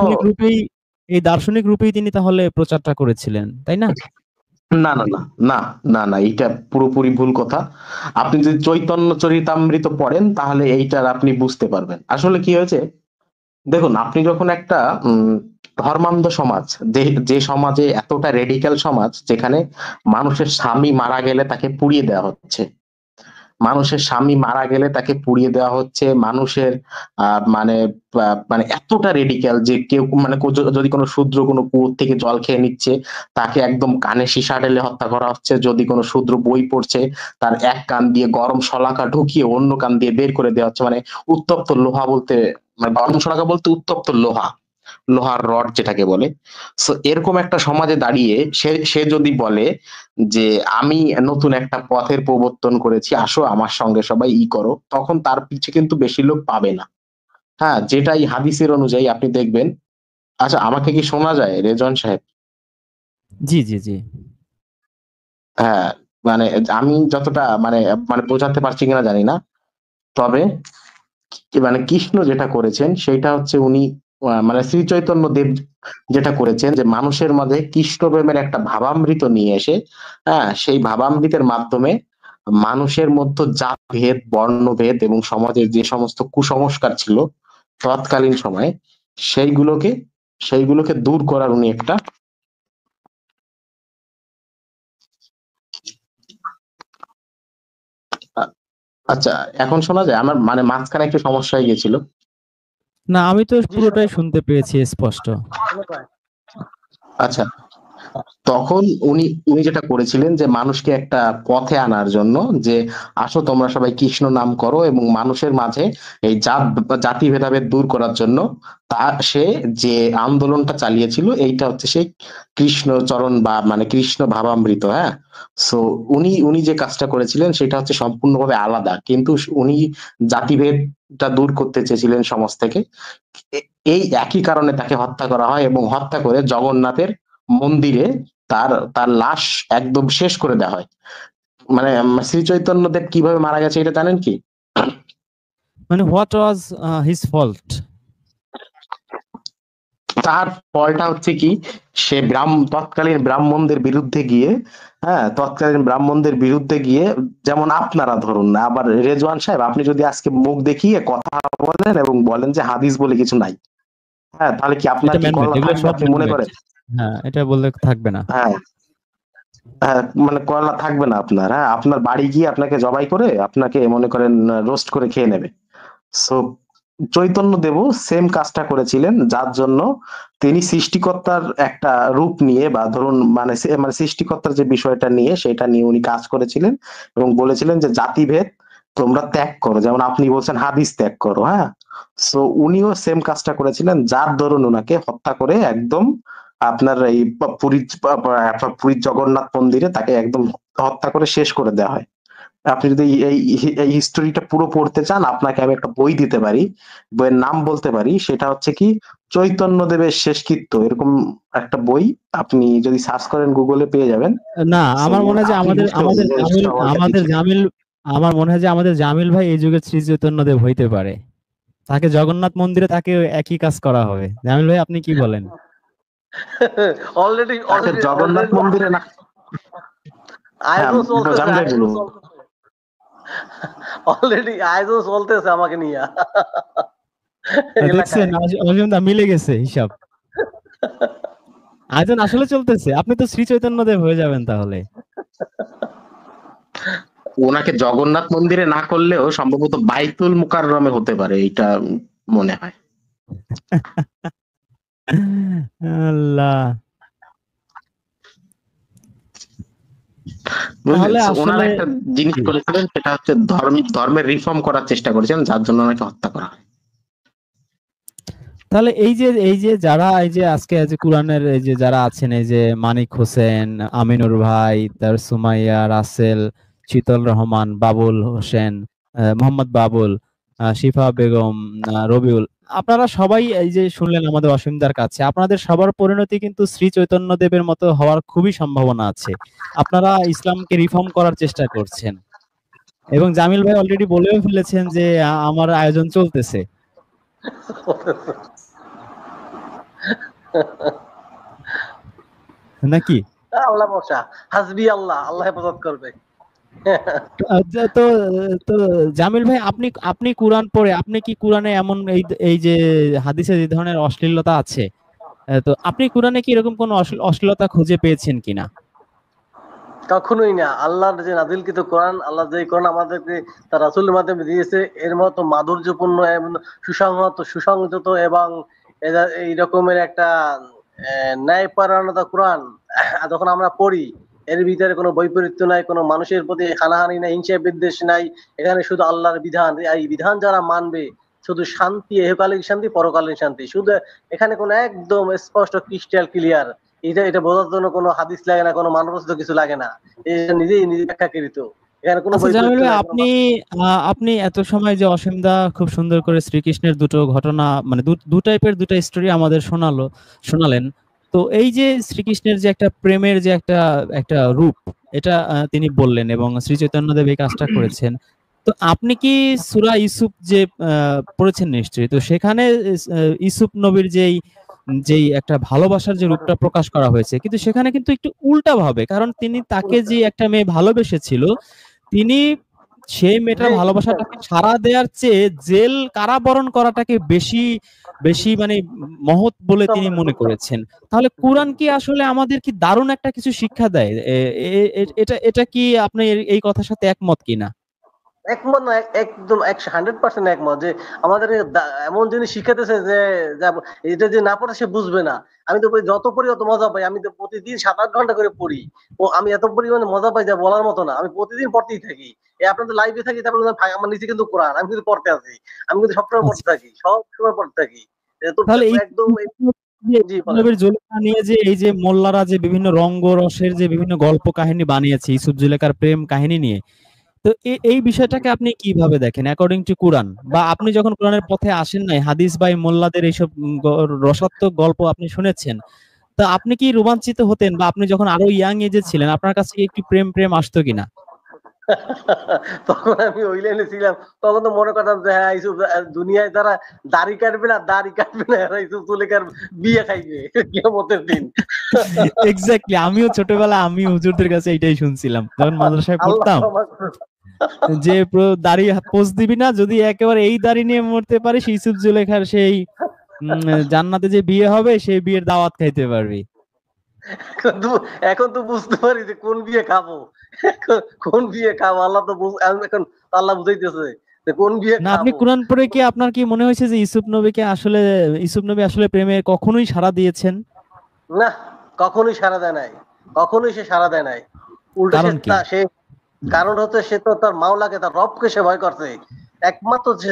দার্শনিক রূপেই তিনি তাহলে প্রচারটা করেছিলেন, তাই না? না, না, না, না, না, না, এইটা পুরোপুরি ভুল কথা। আপনি যদি চৈতন্য চরিতামৃত পড়েন তাহলে এইটার আপনি বুঝতে পারবেন আসলে কি হয়েছে। দেখুন, আপনি যখন একটা ধর্মান্ধ সমাজ, যে যে সমাজে এতটা রেডিক্যাল সমাজ, যেখানে মানুষের স্বামী মারা গেলে তাকে পুড়িয়ে দেওয়া হচ্ছে, মানুষের স্বামী মারা গেলে তাকে পুড়িয়ে দেওয়া হচ্ছে, মানুষের মানে মানে এতটা রেডিক্যাল যে কেউ মানে যদি কোনো শূদ্র কোনো কুয়োর থেকে জল খেয়ে নিচ্ছে, তাকে একদম কানে সীসা ঢেলে হত্যা করা হচ্ছে। যদি কোনো শূদ্র বই পড়ছে, তার এক কান দিয়ে গরম শলাকা ঢুকিয়ে অন্য কান দিয়ে বের করে দেওয়া হচ্ছে। মানে উত্তপ্ত লোহা বলতে, মানে গরম শলাকা বলতে উত্তপ্ত লোহা, লোহার রড যেটাকে বলে। সো এরকম একটা সমাজে দাঁড়িয়ে সে সে যদি বলে যে আমি নতুন একটা পথের প্রবর্তন করেছি, আসো আমার সঙ্গে সবাই করো, তখন তার পিছে কিন্তু বেশি লোক পাবে না। হ্যাঁ, যেটাই হাদিসের অনুযায়ী আপনি দেখবেন। আচ্ছা, আমাকে কি শোনা যায় রেজন সাহেব? জি, জি, জি। হ্যাঁ, মানে আমি যতটা মানে মানে বোঝাতে পারছি কিনা জানি না। তবে মানে কৃষ্ণ যেটা করেছেন সেটা হচ্ছে উনি মানে শ্রী চৈতন্য দেব যেটা করেছেন, যে মানুষের মাঝে কৃষ্ণ প্রেমের একটা ভাবামৃত নিয়ে এসে, হ্যাঁ, সেই ভাবামৃতের মাধ্যমে মানুষের মধ্যে জাত ভেদ, বর্ণভেদ এবং সমাজের যে সমস্ত কুসংস্কার ছিল তৎকালীন সময়ে, সেইগুলোকে সেইগুলোকে দূর করার উনি একটা। আচ্ছা, এখন শোনা যায়? আমার মানে মাঝখানে একটু সমস্যা হয়ে গেছিল। না, আমি তো জি পুরোটাই শুনতে পেয়েছি স্পষ্ট। আচ্ছা, তখন উনি উনি যেটা করেছিলেন যে মানুষকে একটা পথে আনার জন্য, যে আসো তোমরা সবাই কৃষ্ণ নাম করো, এবং মানুষের মাঝে এই জাতি ভেদাভেদ দূর করার জন্য তা সে যে আন্দোলনটা চালিয়েছিল, এইটা হচ্ছে সেই কৃষ্ণ চরণ বা মানে কৃষ্ণ ভাবামৃত। হ্যাঁ, সো উনি উনি যে কাজটা করেছিলেন সেটা হচ্ছে সম্পূর্ণভাবে আলাদা, কিন্তু উনি জাতিভেদটা দূর করতে চেয়েছিলেন সমাজ থেকে। এই একই কারণে তাকে হত্যা করা হয় এবং হত্যা করে জগন্নাথের মন্দিরে তার তার লাশ একদম শেষ করে দেওয়া হয়। মানে শ্রী চৈতন্যদেব কিভাবে মারা গেছে এটা জানেন কি? মানে হোয়াট ওয়াজ হিজ ফল্ট? তার ফলটা হচ্ছে কি, সে তৎকালীন ব্রাহ্মণদের বিরুদ্ধে গিয়ে, হ্যাঁ, তৎকালীন ব্রাহ্মণদের বিরুদ্ধে গিয়ে, যেমন আপনারা ধরুন না, আবার রেজওয়ান সাহেব, আপনি যদি আজকে মুখ দেখিয়ে কথা বলেন এবং বলেন যে হাদিস বলে কিছু নাই, হ্যাঁ, তাহলে কি আপনার এটা কি ম্যানমেড, কল্লা এগুলো থাকবে সব আপনি মনে ম্যানমেড। করেন? হ্যাঁ, এটা বললে থাকবে না। হ্যাঁ, হ্যাঁ, মানে কল্লা থাকবে না আপনার। হ্যাঁ, আপনার বাড়ি গিয়ে আপনাকে জবাই করে আপনাকে মনে করেন রোস্ট করে খেয়ে নেবে। সো চৈতন্য দেব সেম কাজটা করেছিলেন, যার জন্য তিনি সৃষ্টিকর্তার একটা রূপ নিয়ে, বা ধরুন মানে মানে সৃষ্টিকর্তার যে বিষয়টা নিয়ে, সেটা নিয়ে উনি কাজ করেছিলেন এবং বলেছিলেন যে জাতিভেদ তোমরা ত্যাগ করো, যেমন আপনি বলছেন হাদিস ত্যাগ করো। হ্যাঁ, সো উনিও সেম কাজটা করেছিলেন, যার দরুন ওনাকে হত্যা করে একদম আপনার এই পুরীর জগন্নাথ মন্দিরে তাকে একদম হত্যা করে শেষ করে দেওয়া হয়। আপনি যদি এই হিস্টোরিটা পুরো পড়তে চান, আপনাকে আমি একটা বই দিতে পারি, বইয়ের নাম বলতে পারি, সেটা হচ্ছে কি চৈতন্যদেবের শেষকৃত্য, এরকম একটা বই আপনি যদি সার্চ করেন গুগলে পেয়ে যাবেন। না, So, আমার মনে হয় যে আপনি আমাদের বুঝতে আমাদের পারবেন জামিল জিনিসটা হওয়াটা আমাদের কিছু। জামিল আমার মনে হয় যে আমাদের জামিল ভাই এই যুগের শ্রী চৈতন্যদেব হইতে পারে। তাকে জগন্নাথ মন্দিরে তাকে একই কাজ করা হবে। জামিল ভাই, আপনি কি বলেন? অলরেডি তাকে অলরেডি জগন্নাথ অলরেডি মন্দিরে না, হ্যাঁ আয়োজন চলতেছে, জামিল ভাই আয়োজন বলুন। চলতেছে, অলরেডি আয়োজন চলতেছে আমাকে নিয়ে দেখছেন, এলাকায়। অসীমদা মিলে গেছে হিসাব। আয়োজন আসলে চলতেছে। আপনি তো শ্রী চৈতন্যদেব হয়ে যাবেন তাহলে। ওনাকে জগন্নাথ মন্দিরে না করলেও সম্ভবত বাইতুল মুকাররমে হতে পারে, এটা মনে হয়। আল্লাহ। বুঝলেন? তাহলে So, ওনারা আসলে একটা জিনিস জি। করেছিলেন, সেটা হচ্ছে ধর্মের রিফর্ম করার চেষ্টা করেছেন, যার জন্য ওনাকে হত্যা করা হয়। তাহলে এই যে যারা এই যে আজকে এই যে কোরআনের এই যে যারা আছেন, এই যে মানিক হোসেন, আমিনুর ভাই, তার সুমাইয়া, রাসেল, শীতল রহমান, বাবুল হোসেন, মোহাম্মদ বাবুল, শিফা বেগম, রবিউল, আপনারা সবাই এই যে শুনলেন আমাদের অসীমদার কাছে, আপনাদের সবার পরিণতি কিন্তু শ্রী চৈতন্যদেবের মতো হওয়ার খুবই সম্ভাবনা আছে। আপনারা ইসলামকে রিফর্ম করার চেষ্টা করছেন এবং জামিল ভাই অলরেডি বলেও ফেলেছেন যে আমার আয়োজন চলতেছে নাকি? আল্লাহ বসা, হাসবি আল্লাহ, আল্লাহ হেফাজত করবে। তো তো জামিল ভাই, আপনি আপনি কোরআন পড়ে আপনি কি কোরআনে এমন এই যে হাদিসে যে ধরনের অশ্লীলতা আছে, তো আপনি কোরআনে কি এরকম কোন অশ্লীলতা খুঁজে পেয়েছেন কিনা? কখনোই না। আল্লাহর যে নাজিলকৃত কোরআন, আল্লাহ যে কোরআন আমাদেরকে তার রাসূলের মাধ্যমে দিয়েছে, এর মতো মাধুর্যপূর্ণ এবং সুসংহত এবং এই রকমের একটা ন্যায়পরায়ণতা কোরআন যখন আমরা পড়ি, এর ভিতরে কোনো বৈপরীত্য নাই, কোনো মানুষের প্রতি হানাহানি নাই, হিংসা বিদ্বেষ নাই। এখানে শুধু আল্লাহর বিধান, এই বিধান যারা মানবে শুধু শান্তি, ইহকালীন শান্তি, পরকালীন শান্তি। শুধু এখানে কোনো একদম স্পষ্ট ক্রিস্টাল ক্লিয়ার। এটা বোঝার জন্য কোনো হাদিস লাগে না, কোনো মানবরচিত কিছু লাগে না। এটা নিজেই নিজে ব্যাখ্যাকৃত। এখানে কোনো আচ্ছা জামিল বৈপরীত্য ভাই, নাই, কোনো আপনি এত সময় যে অসীমদা খুব সুন্দর করে শ্রীকৃষ্ণের দুটো ঘটনা, মানে দু টাইপের দুটো স্টোরি আমাদের শোনালেন। তো এই যে শ্রীকৃষ্ণের যে একটা প্রেমের যে একটা একটা রূপ, এটা তিনি বললেন এবং শ্রী চৈতন্যদেব এই কাজটা করেছেন। তো আপনি কি সূরা ইউসুফ যে পড়েছেন নিশ্চয়ই, তো সেখানে ইউসুফ নবীর যেই যেই একটা ভালোবাসার যে রূপটা প্রকাশ করা হয়েছে, কিন্তু সেখানে কিন্তু একটু উল্টা ভাবে, কারণ তিনি তাকে যে একটা মেয়ে ভালোবেসেছিল, তিনি সেই মেয়েটার যে ভালোবাসাটাকে সাড়া দেওয়ার চেয়ে জেল কারাবরণ করাটাকে বেশি বেশি মানে মহৎ বলে উত্তম, তিনি মনে উত্তম। করেছেন। তাহলে কোরআন কি আসলে আমাদের কি দারুণ একটা কিছু শিক্ষা দেয়? এটা এটা কি আপনি এই কথার সাথে একমত কিনা? একমত না, একদম 100% একমত যে আমাদের এমন জিনিস শিখাতেছে যে এটা যে না পড়ে সে বুঝবে না। আমি তো যত পড়ি অত মজা পাই। আমি তো প্রতিদিন 7-8 ঘন্টা করে পড়ি। ও আমি এত পরিমাণে মজা পাই যা বলার মতো না। আমি প্রতিদিন পড়তেই থাকি। আপনাদের লাইভে থাকি, তারপর আমার নিচে কিন্তু কোরআন, আমি কিন্তু পড়তে আছি। আমি কিন্তু সবসময় পড়তে আচ্ছা, থাকি, সব সময় পড়তে থাকি। তো তাহলে এই একদম জি বলেন। নবীর জুলেখা নিয়ে যে এই যে মোল্লারা যে বিভিন্ন রঙ্গ রসের যে বিভিন্ন গল্প কাহিনী বানিয়েছে ইউসুফ জুলেখার প্রেম কাহিনী নিয়ে, তো এই বিষয়টাকে আপনি কিভাবে দেখেন অ্যাকর্ডিং টু কোরআন? বা আপনি যখন কোরআনের পথে আসেন নাই, হাদিস বা মোল্লাদের এইসব রসাত্মক গল্প আপনি শুনেছেন, তো আপনি কি রোমাঞ্চিত হতেন, বা আপনি যখন আরো ইয়াং এজে ছিলেন আপনার কাছে কি একটু প্রেম প্রেম আসতো কিনা? তখন আমি ওই লাইনে ছিলাম। তখন তো মনে করতাম যে হ্যাঁ, ইউসুফ দুনিয়ায় তারা দাড়ি কাটবে না, এরা ইউসুফ জুলেখার বিয়ে খাইবে কিয়ামতের দিন। এক্স্যাক্টলি, আমিও ছোটবেলায় আমি হুজুরদের কাছে এটাই শুনছিলাম যখন মাদ্রাসায় আল্লাহ পড়তাম, ক্ষমা করুন। যে দাড়ি পোজ দিবি না, যদি একেবারে এই দাড়ি নিয়ে মরতে পারিস ইউসুফ জুলেখার সেই জান্নাতে যে বিয়ে হবে সেই বিয়ের দাওয়াত খাইতে পারবি। কিন্তু এখন তো বুঝতে পারি যে কোন বিয়ে খাবো, কোন বিয়ে খাবো। আল্লাহ তো এখন আল্লাহ বুঝাইতেছে যে কোন বিয়ে না, আপনি খাবো। কোরআন পড়ে কি আপনার কি মনে হয়েছে যে ইউসুফ নবী আসলে প্রেমে কখনোই সাড়া দিয়েছেন? না, কখনোই সাড়া দেয় নাই, কখনোই সে সাড়া দেয় নাই। উল্টো কারণ কি? সে কারণ হচ্ছে সে তো তার মাওলাকে, তার রবকে সে ভয় করছে। একমাত্র যে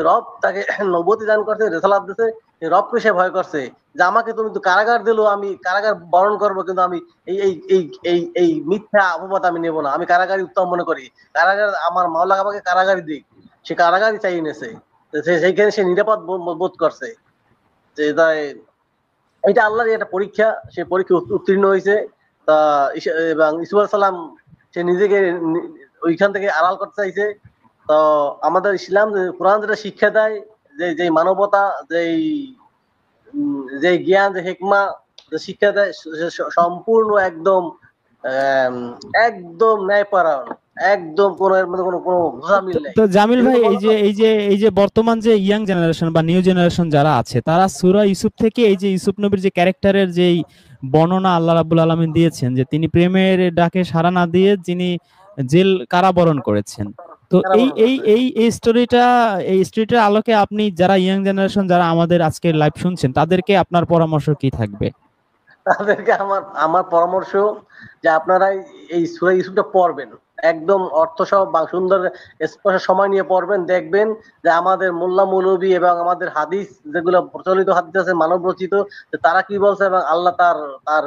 রব তাকে নবুয়ত দান করছে, রিসালাত দিয়েছে, রবকে সে ভয় করছে যে আমাকে তুমি তো কারাগার দিলো, আমি কারাগার বরণ করবো, কিন্তু আমি এই এই এই এই এই মিথ্যা অপবাদ আমি নেব না, আমি কারাগারই উত্তম মনে করি। কারাগার আমার মাওলা আমাকে কারাগারই দিক, সে কারাগারই চাই এনেছে। সেইখানে সে নিরাপদ বোধ করছে। যে তাই এটা আল্লাহর একটা পরীক্ষা, সে পরীক্ষা উত্তীর্ণ হয়েছে। তা এবং ইসুফ আলাইহিস সালাম সে নিজেকে ওইখান থেকে আড়াল করতে চাইছে। তো আমাদের ইসলাম কোরআন যেটা শিক্ষা দেয়, যে যে মানবতা, যে জ্ঞান, যে হেকমা যে শিক্ষা দেয়, সম্পূর্ণ একদম একদম ন্যায়পরায়ণ, একদম কোনো এর মধ্যে কোনো কোনো ঘোষামিল নেই। তো জামিল ভাই, এজন্য এই যে বর্তমান যে ইয়াং জেনারেশন বা নিউ জেনারেশন যারা আছে, তারা সূরা ইউসুফ থেকে এই যে ইউসুফ নবীর যে ক্যারেক্টারের যেই বর্ণনা আল্লাহ রাব্বুল আলামিন দিয়েছেন, যে তিনি প্রেমের ডাকে সাড়া না দিয়ে যিনি জেল কারাবরণ করেছেন, তো এই স্টোরিটার আলোকে আপনি যারা ইয়াং জেনারেশন, যারা আমাদের আজকে লাইভ শুনছেন, তাদেরকে আপনার পরামর্শ কি থাকবে? তাদেরকে আমার আমার পরামর্শ যে আপনারা এই সূরা ইউসুফটা পড়বেন, একদম অর্থসহ বা সুন্দর স্পষ্ট সময় নিয়ে পড়বেন। দেখবেন যে আমাদের মোল্লা মৌলবী এবং আমাদের হাদিস, যেগুলো প্রচলিত হাদিস আছে মানব রচিত, তারা কি বলছে এবং আল্লাহ তার তার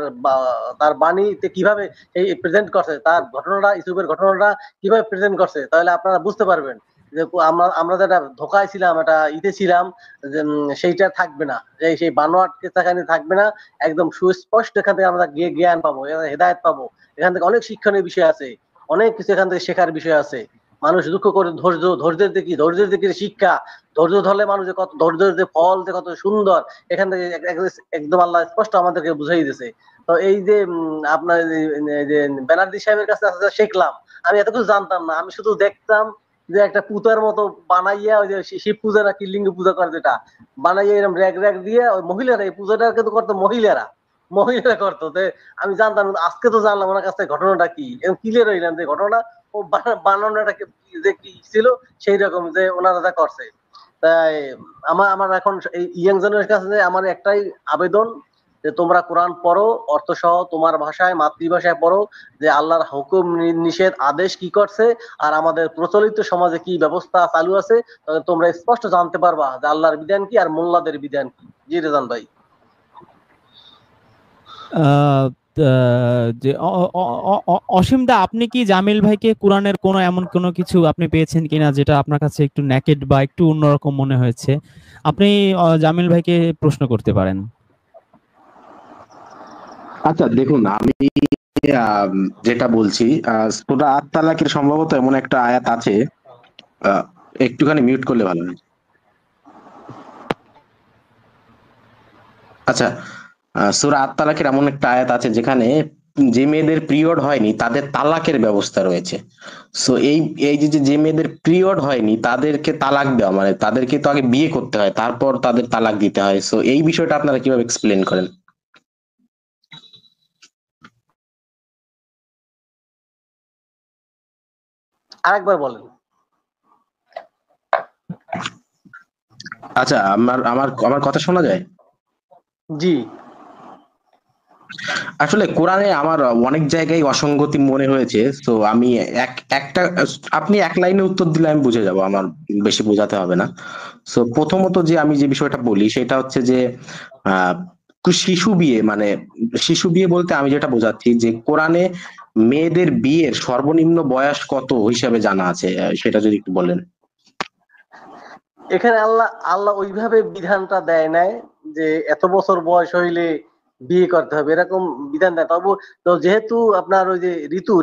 তার বাণীতে কিভাবে এই প্রেজেন্ট করছে, তার ঘটনাটা, ইউসুফের ঘটনাটা কিভাবে প্রেজেন্ট করছে, তাহলে আপনারা বুঝতে পারবেন যে আমরা যেটা ধোকায় ছিলাম, এটা ইতে ছিলাম, যে সেইটা থাকবে না, যে সেই বানোয়াট কেসাখানি থাকবে না। একদম সুস্পষ্ট এখান থেকে আমরা জ্ঞান পাবো, হেদায়েত পাবো। এখান থেকে অনেক শিক্ষণীয় বিষয় আছে, অনেক কিছু এখান থেকে শেখার বিষয় আছে। মানুষ দুঃখ করে ধৈর্যের দিকে শিক্ষা, ধৈর্য ধরলে মানুষ যে কত ধৈর্যের যে ফল যে কত সুন্দর, এখান থেকে একদম আল্লাহ স্পষ্ট আমাদেরকে বুঝাই দিয়েছে। তো এই যে আপনার যে ব্যানার্জি সাহেবের কাছে শিখলাম, আমি এত কিছু জানতাম না, আমি শুধু দেখতাম যে একটা পুতার মতো বানাইয়া, ওই যে শিব পূজা নাকি লিঙ্গ পূজা করে, যেটা বানাইয়া এরকম র্যাক র্যাক দিয়ে, ওই মহিলারা এই পূজাটা কিন্তু করতো, মহিলারা করতো। আমি জানতাম, আজকে তো জানলাম ওনার কাছ থেকে ঘটনাটা কি, এবং ক্লিয়ার হইলাম যে ঘটনা ও বানানোটা যে কি ছিল সেই রকম, যে ওনারা যা করছে। তাই আমার এখন এই ইয়াং জেনারেশনের কাছে আমার একটাই আবেদন, যে তোমরা কোরআন পড়ো, অর্থ সহ তোমার ভাষায়, মাতৃভাষায় পড়ো, যে আল্লাহর হুকুম নিষেধ আদেশ কি করছে, আর আমাদের প্রচলিত সমাজে কি ব্যবস্থা চালু আছে, তোমরা স্পষ্ট জানতে পারবা যে আল্লাহর বিধান কি আর মোল্লাদের বিধান কি। জি রেজান ভাই। যে অসীম দা, আপনি কি জামিল ভাইকে কোরআনের কোনো এমন কোনো কিছু আপনি পেয়েছেন কিনা যেটা আপনার কাছে একটু নেকেড বা একটু অন্যরকম মনে হয়েছে? আপনি জামিল ভাইকে প্রশ্ন করতে পারেন। আচ্ছা দেখুন, আমি যেটা বলছি, সূরা আত-তালাকের সম্ভবত এমন একটা আয়াত আছে, একটুখানি মিউট করলে ভালো হয়। আচ্ছা, সূরা আত-তালাকের এমন একটা আয়াত আছে যেখানে যে মেয়েদের পিরিয়ড হয়নি তাদের তালাকের ব্যবস্থা রয়েছে। সো এই এই যে মেয়েদের পিরিয়ড হয়নি তাদেরকে তালাক দেওয়া, মানে তাদেরকে তো আগে বিয়ে করতে হয়, তারপর তাদের তালাক দিতে হয়। সো এই বিষয়টা আপনারা কিভাবে এক্সপ্লেন করেন? আরেকবার বলেন। আচ্ছা, আমার আমার আমার কথা শোনা যায়? জি। আসলে কোরআনে আমার অনেক জায়গায় অসঙ্গতি মনে হয়েছে। তো আমি একটা, আপনি এক লাইনে উত্তর দিলে আমি বুঝে যাব, আমার বেশি বোঝাতে হবে না। সো প্রথমত যে আমি যে বিষয়টা বলি সেটা হচ্ছে যে আহ শিশু বিয়ে, মানে শিশু বিয়ে বলতে আমি যেটা বোঝাচ্ছি যে কোরআনে মেয়েদের বিয়ের সর্বনিম্ন বয়স কত হিসাবে জানা আছে, সেটা যদি একটু বলেন। এখানে আল্লাহ আল্লাহ ওইভাবে বিধানটা দেয় নাই যে এত বছর বয়স হইলে বিয়ে করতে হবে, এরকম বিধান দেয়। তবু তো যেহেতু আপনার ওই যে ঋতুর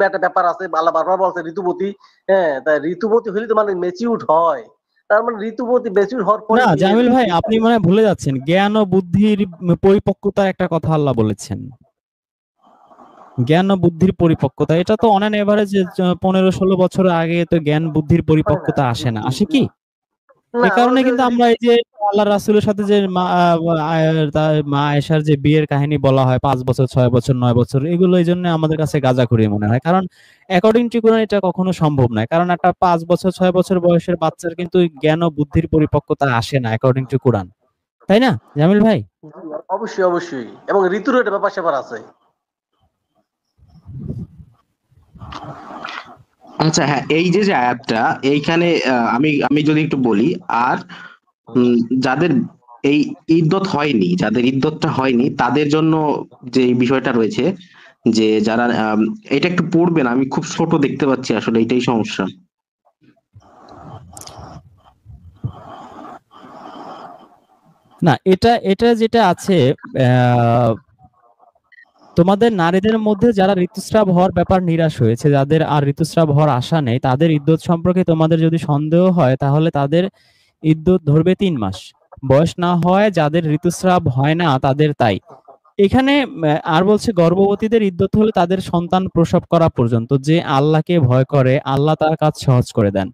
একটা ব্যাপার আছে, আল্লাহ বারবার বলছে ঋতুবতী। হ্যাঁ, তাই ঋতুবতী হইলে তো মানে ম্যাচিউরড হয়, তার মানে ঋতুবতী ম্যাচিউর হওয়ার পরে না জামিল ভাই, আপনি মানে ভুলে যাচ্ছেন, জ্ঞান ও বুদ্ধির পরিপক্কতার একটা কথা আল্লাহ বলেছেন। জ্ঞান ও বুদ্ধির পরিপক্কতা, এটা তো অন অ্যান এভারেজ 15-16 বছর আগে তো জ্ঞান বুদ্ধির পরিপক্কতা আসে না, আসে কি? না এ কারণে আমাদের কিন্তু আমরা এই যে আল্লাহ রাসূলের সাথে যে মা আয়েশার যে বিয়ের কাহিনী বলা হয়, 5 বছর, 6 বছর, 9 বছর, এগুলো এই জন্য আমাদের কাছে গাঁজাখুরি মনে হয়। কারণ অ্যাকর্ডিং টু কোরআন এটা কখনো সম্ভব নয়। কারণ একটা 5 বছর, 6 বছর বয়সের বাচ্চার কিন্তু জ্ঞান ও বুদ্ধির পরিপক্কতা আসে না অ্যাকর্ডিং টু কোরআন, তাই না জামিল ভাই? অবশ্যই অবশ্যই, এবং ঋতুর একটা ব্যাপার স্যাপার আছে। আচ্ছা হ্যাঁ, এই যে আয়াতটা এইখানে আমি আমি যদি একটু বলি, আর যাদের এই ইদ্যত হয়নি, যাদের ইদ্যতটা হয়নি তাদের জন্য যে এই বিষয়টা রয়েছে, যে যারা এটা একটু পড়বেন, আমি খুব ছোট দেখতে পাচ্ছি, আসলে এটাই সমস্যা। না, এটা এটা যেটা আছে, আহ, তোমাদের নারীদের মধ্যে যারা ঋতুস্রাব হওয়ার ব্যাপার নিরাশ হয়েছে, যাদের আর ঋতুস্রাব হওয়ার আশা নেই, তাদের ইদ্যত সম্পর্কে তোমাদের যদি সন্দেহ হয়, তাহলে তাদের ইদ্যত ধরবে 3 মাস। বয়স না হয় যাদের ঋতুস্রাব হয় না তাদের তাই। এখানে আর বলছে গর্ভবতীদের ইদ্যত হলে তাদের সন্তান প্রসব করা পর্যন্ত। যে আল্লাহকে ভয় করে, আল্লাহ তার কাজ সহজ করে দেন।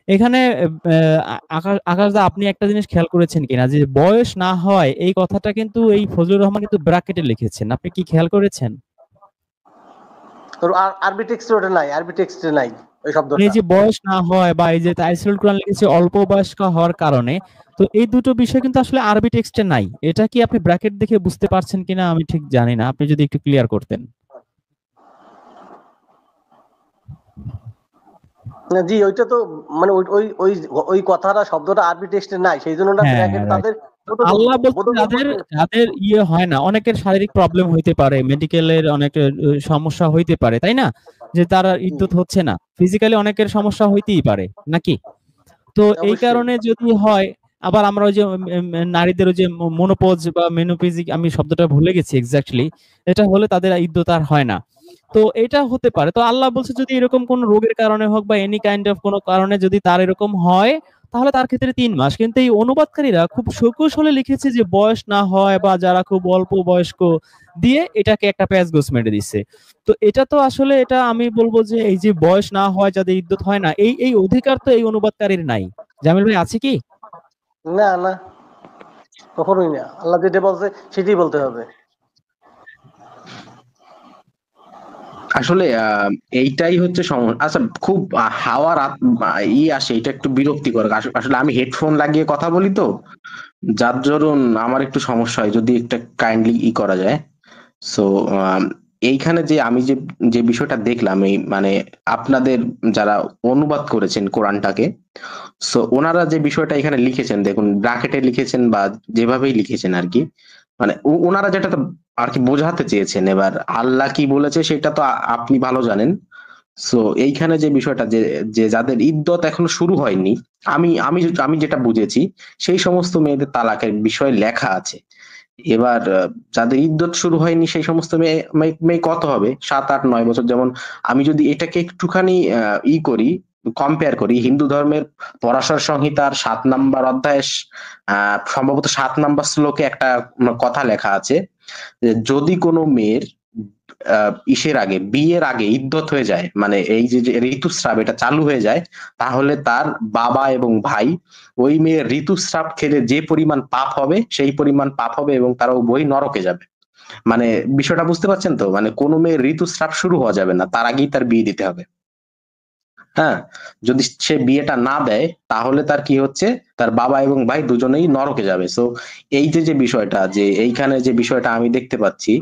এখানে আকাশদা, আপনি একটা জিনিস খেয়াল করেছেন কিনা, যে বয়স না হয় এই কথাটা কিন্তু এই ফজলুর রহমান কিন্তু ব্র্যাকেটে লিখেছেন, আপনি কি খেয়াল করেছেন? আরবি টেক্সটে ওটা নাই, আরবি টেক্সটে নাই ওই এই শব্দটা। যে বয়স না হয়, বা এই যে তাইসিরুল কোরআন লিখেছে অল্প বয়স্ক হওয়ার কারণে, তো এই দুটো বিষয় কিন্তু আসলে আরবি টেক্সটে নাই। এটা কি আপনি ব্র্যাকেট দেখে বুঝতে পারছেন কিনা আমি ঠিক জানি না, আপনি যদি একটু ক্লিয়ার করতেন। না, জি, ওইটা তো মানে ওই ওই ওই ওই কথাটা শব্দটা আরবি টেক্সটে নাই, সেই জন্য ওটা হ্যাঁ, ব্র্যাকেট রাইট। তাদের আল্লাহ বলছেন বোধগম্য যাদের যাদের ইয়ে হয় না, অনেকের শারীরিক প্রবলেম হইতে পারে, মেডিকেলের অনেক সমস্যা হইতে পারে, তাই না? যে তার ইদ্যত হচ্ছে না, ফিজিক্যালি অনেকের সমস্যা হইতেই পারে নাকি? তো এই অবশ্যই। কারণে যদি হয়, আবার আমরা ওই যে নারীদের ওই যে মোনোপজ বা মেনোপেজিক, আমি শব্দটা ভুলে গেছি এক্স্যাক্টলি, এটা হলে তাদের ইদ্যত আর হয় না। তো এটা হতে পারে। তো আল্লাহ বলছে যদি এরকম কোন রোগের কারণে হোক বা এনি কাইন্ড অফ কোনো কারণে যদি তার এরকম হয়, তাহলে তার ক্ষেত্রে 3 মাস। কিন্তু এই অনুবাদকারীরা খুব সুকৌশলে লিখেছে যে বয়স না হয় বা যারা খুব অল্প বয়স্ক দিয়ে এটাকে একটা প্যাচগোছ মেরে দিচ্ছে। তো এটা তো আসলে, এটা আমি বলবো যে এই যে বয়স না হয় যাদের ইদ্যত হয় না, এই এই অধিকার তো এই অনুবাদকারীর নাই। জামিল ভাই আছে কি? না, না, কখনোই না। আল্লাহ যেটা বলছে সেটাই বলতে হবে। আসলে এইটাই হচ্ছে আচ্ছা, খুব হাওয়ার আসে, এটা একটু বিরক্তিকর। আসলে আমি হেডফোন লাগিয়ে কথা বলি তো, যার দরুন আমার একটু সমস্যা হয়, যদি একটা কাইন্ডলি করা যায়। সো এইখানে যে আমি যে যে বিষয়টা দেখলাম, এই মানে আপনাদের যারা অনুবাদ করেছেন কোরআনটাকে, সো ওনারা যে বিষয়টা এখানে লিখেছেন, দেখুন ব্র্যাকেটে লিখেছেন বা যেভাবেই লিখেছেন আর কি, মানে ওনারা যেটা তো আর কি বোঝাতে চেয়েছেন, এবার আল্লাহ কি বলেছে সেটা তো আপনি ভালো জানেন। সো এইখানে যে বিষয়টা, যে যে যাদের ইদ্যত এখনো শুরু হয়নি, আমি আমি আমি যেটা বুঝেছি, সেই সমস্ত মেয়েদের তালাকের বিষয়ে লেখা আছে। এবার যাদের ইদ্যত শুরু হয়নি সেই সমস্ত মেয়ে মেয়ে কত হবে, 7, 8, 9 বছর। যেমন আমি যদি এটাকে একটুখানি করি, কম্পেয়ার করি, হিন্দু ধর্মের পরাশর সংহিতার 7 নম্বর অধ্যায়ে সম্ভবত 7 নম্বর শ্লোকে একটা কথা লেখা আছে, যে যদি কোনো মেয়ের ইসের আগে, বিয়ের আগে ইদ্যত হয়ে যায়, মানে এই যে যে ঋতুস্রাব এটা চালু হয়ে যায়, তাহলে তার বাবা এবং ভাই ওই মেয়ের ঋতুস্রাব খেলে যে পরিমাণ পাপ হবে সেই পরিমাণ পাপ হবে, এবং তারা উভয়ই নরকে যাবে। মানে বিষয়টা বুঝতে পারছেন তো, মানে কোনো মেয়ের ঋতুস্রাব শুরু হওয়া যাবে না, তার আগেই তার বিয়ে দিতে হবে। হ্যাঁ, যদি সে বিয়েটা না দেয় তাহলে তার কি হচ্ছে, তার বাবা এবং ভাই দুজনেই নরকে যাবে। সো এই যে যে বিষয়টা, যে এইখানে যে বিষয়টা আমি দেখতে পাচ্ছি,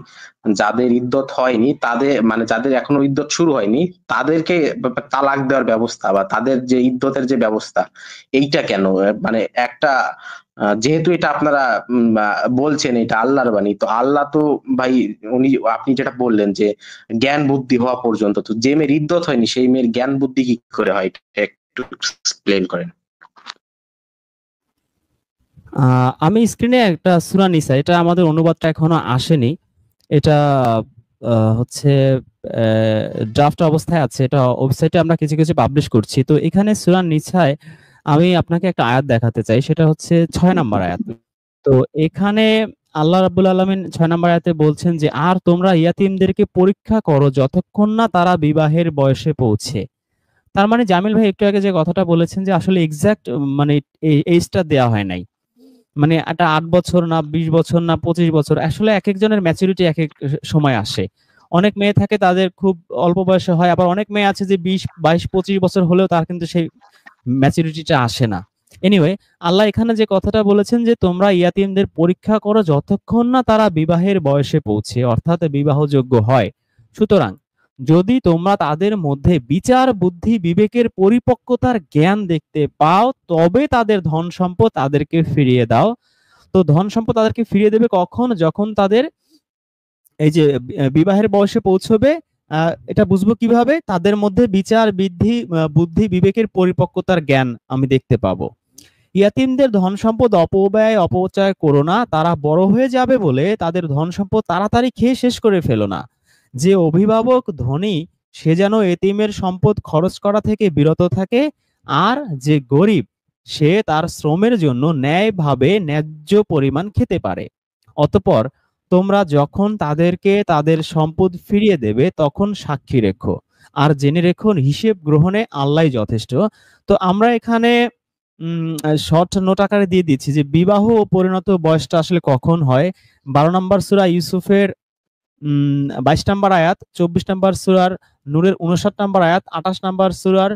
যাদের ইদ্যত হয়নি, তাদের মানে যাদের এখনো ইদ্যত শুরু হয়নি, তাদেরকে তালাক দেওয়ার ব্যবস্থা বা তাদের যে ইদ্যতের যে ব্যবস্থা, এইটা কেন? মানে একটা যেহেতু এটা আপনারা বলছেন এটা আল্লাহর বাণী, তো আল্লাহ তো ভাই, উনি আপনি যেটা বললেন যে জ্ঞান বুদ্ধি হওয়া পর্যন্ত, তো যে মেয়ের ইদ্যত হয়নি সেই মেয়ের জ্ঞান বুদ্ধি কি করে হয়, এটা একটু এক্সপ্লেন করেন। আমি স্ক্রিনে একটা সূরা নিসা, এটা আমাদের অনুবাদটা এখনো আসেনি। এটা হচ্ছে ড্রাফট অবস্থায় আছে, এটা ওয়েবসাইটে আমরা কিছু কিছু পাবলিশ করছি। তো এখানে সূরা নিসায় আমি আপনাকে একটা আয়াত দেখাতে চাই, সেটা হচ্ছে 6 নম্বর আয়াত। তো এখানে আল্লাহ রাব্বুল আলামিন 6 নম্বর আয়াতে বলছেন যে, আর তোমরা ইয়াতীমদেরকে পরীক্ষা করো যতক্ষণ না তারা বিবাহের বয়সে পৌঁছে। তার মানে জামিল ভাই একটু আগে যে কথাটা বলেছেন যে আসলে এক্সাক্ট মানে এই এইজটা দেওয়া হয় নাই। মানে একটা 8 বছর না 20 বছর না 25 বছর, আসলে এক একজনের ম্যাচুরিটি এক এক সময় আসে। অনেক মেয়ে থাকে তাদের খুব অল্প বয়সে হয়, আবার অনেক মেয়ে আছে যে 20, 22, 25 বছর হলেও তার কিন্তু সেই ম্যাচুরিটিটা আসে না। এনিওয়ে, আল্লাহ এখানে যে কথাটা বলেছেন যে তোমরা ইয়াতীমদের পরীক্ষা করো যতক্ষণ না তারা বিবাহের বয়সে পৌঁছে, অর্থাৎ বিবাহযোগ্য হয়। সুতরাং যদি তোমরা তাদের মধ্যে বিচার বুদ্ধি বিবেকের পরিপক্কতার জ্ঞান দেখতে পাও, তবে তাদের ধন সম্পদ তাদেরকে ফিরিয়ে দাও। তো ধন সম্পদ তাদেরকে ফিরিয়ে দেবে কখন? যখন তাদের এই যে বিবাহের বয়সে পৌঁছবে। এটা বুঝবো কিভাবে? তাদের মধ্যে বিচার বুদ্ধি বিবেকের পরিপক্কতার জ্ঞান আমি দেখতে পাবো। ইয়াতিমদের ধন সম্পদ অপচয় করো না, তারা বড় হয়ে যাবে বলে তাদের ধন সম্পদ তাড়াতাড়ি খেয়ে শেষ করে ফেলো না। যে অভিভাবক ধনী সে যেন এতিমের সম্পদ খরচ করা থেকে বিরত থাকে, আর যে গরিব সে তার শ্রমের জন্য ন্যায্য পরিমাণ খেতে পারে। অতঃপর তোমরা যখন তাদেরকে তাদের সম্পদ ফিরিয়ে দেবে তখন সাক্ষী রেখো, আর জেনে রেখো হিসেব গ্রহণে আল্লাহই যথেষ্ট। তো আমরা এখানে শর্ট নোট আকারে দিয়ে দিচ্ছি যে বিবাহ ও পরিণত বয়সটা আসলে কখন হয়। 12 নম্বর সূরা ইউসুফের 22 নম্বর আয়াত, 24 নম্বর সূরার নূরের 59 নম্বর আয়াত, 28 নম্বর সূরার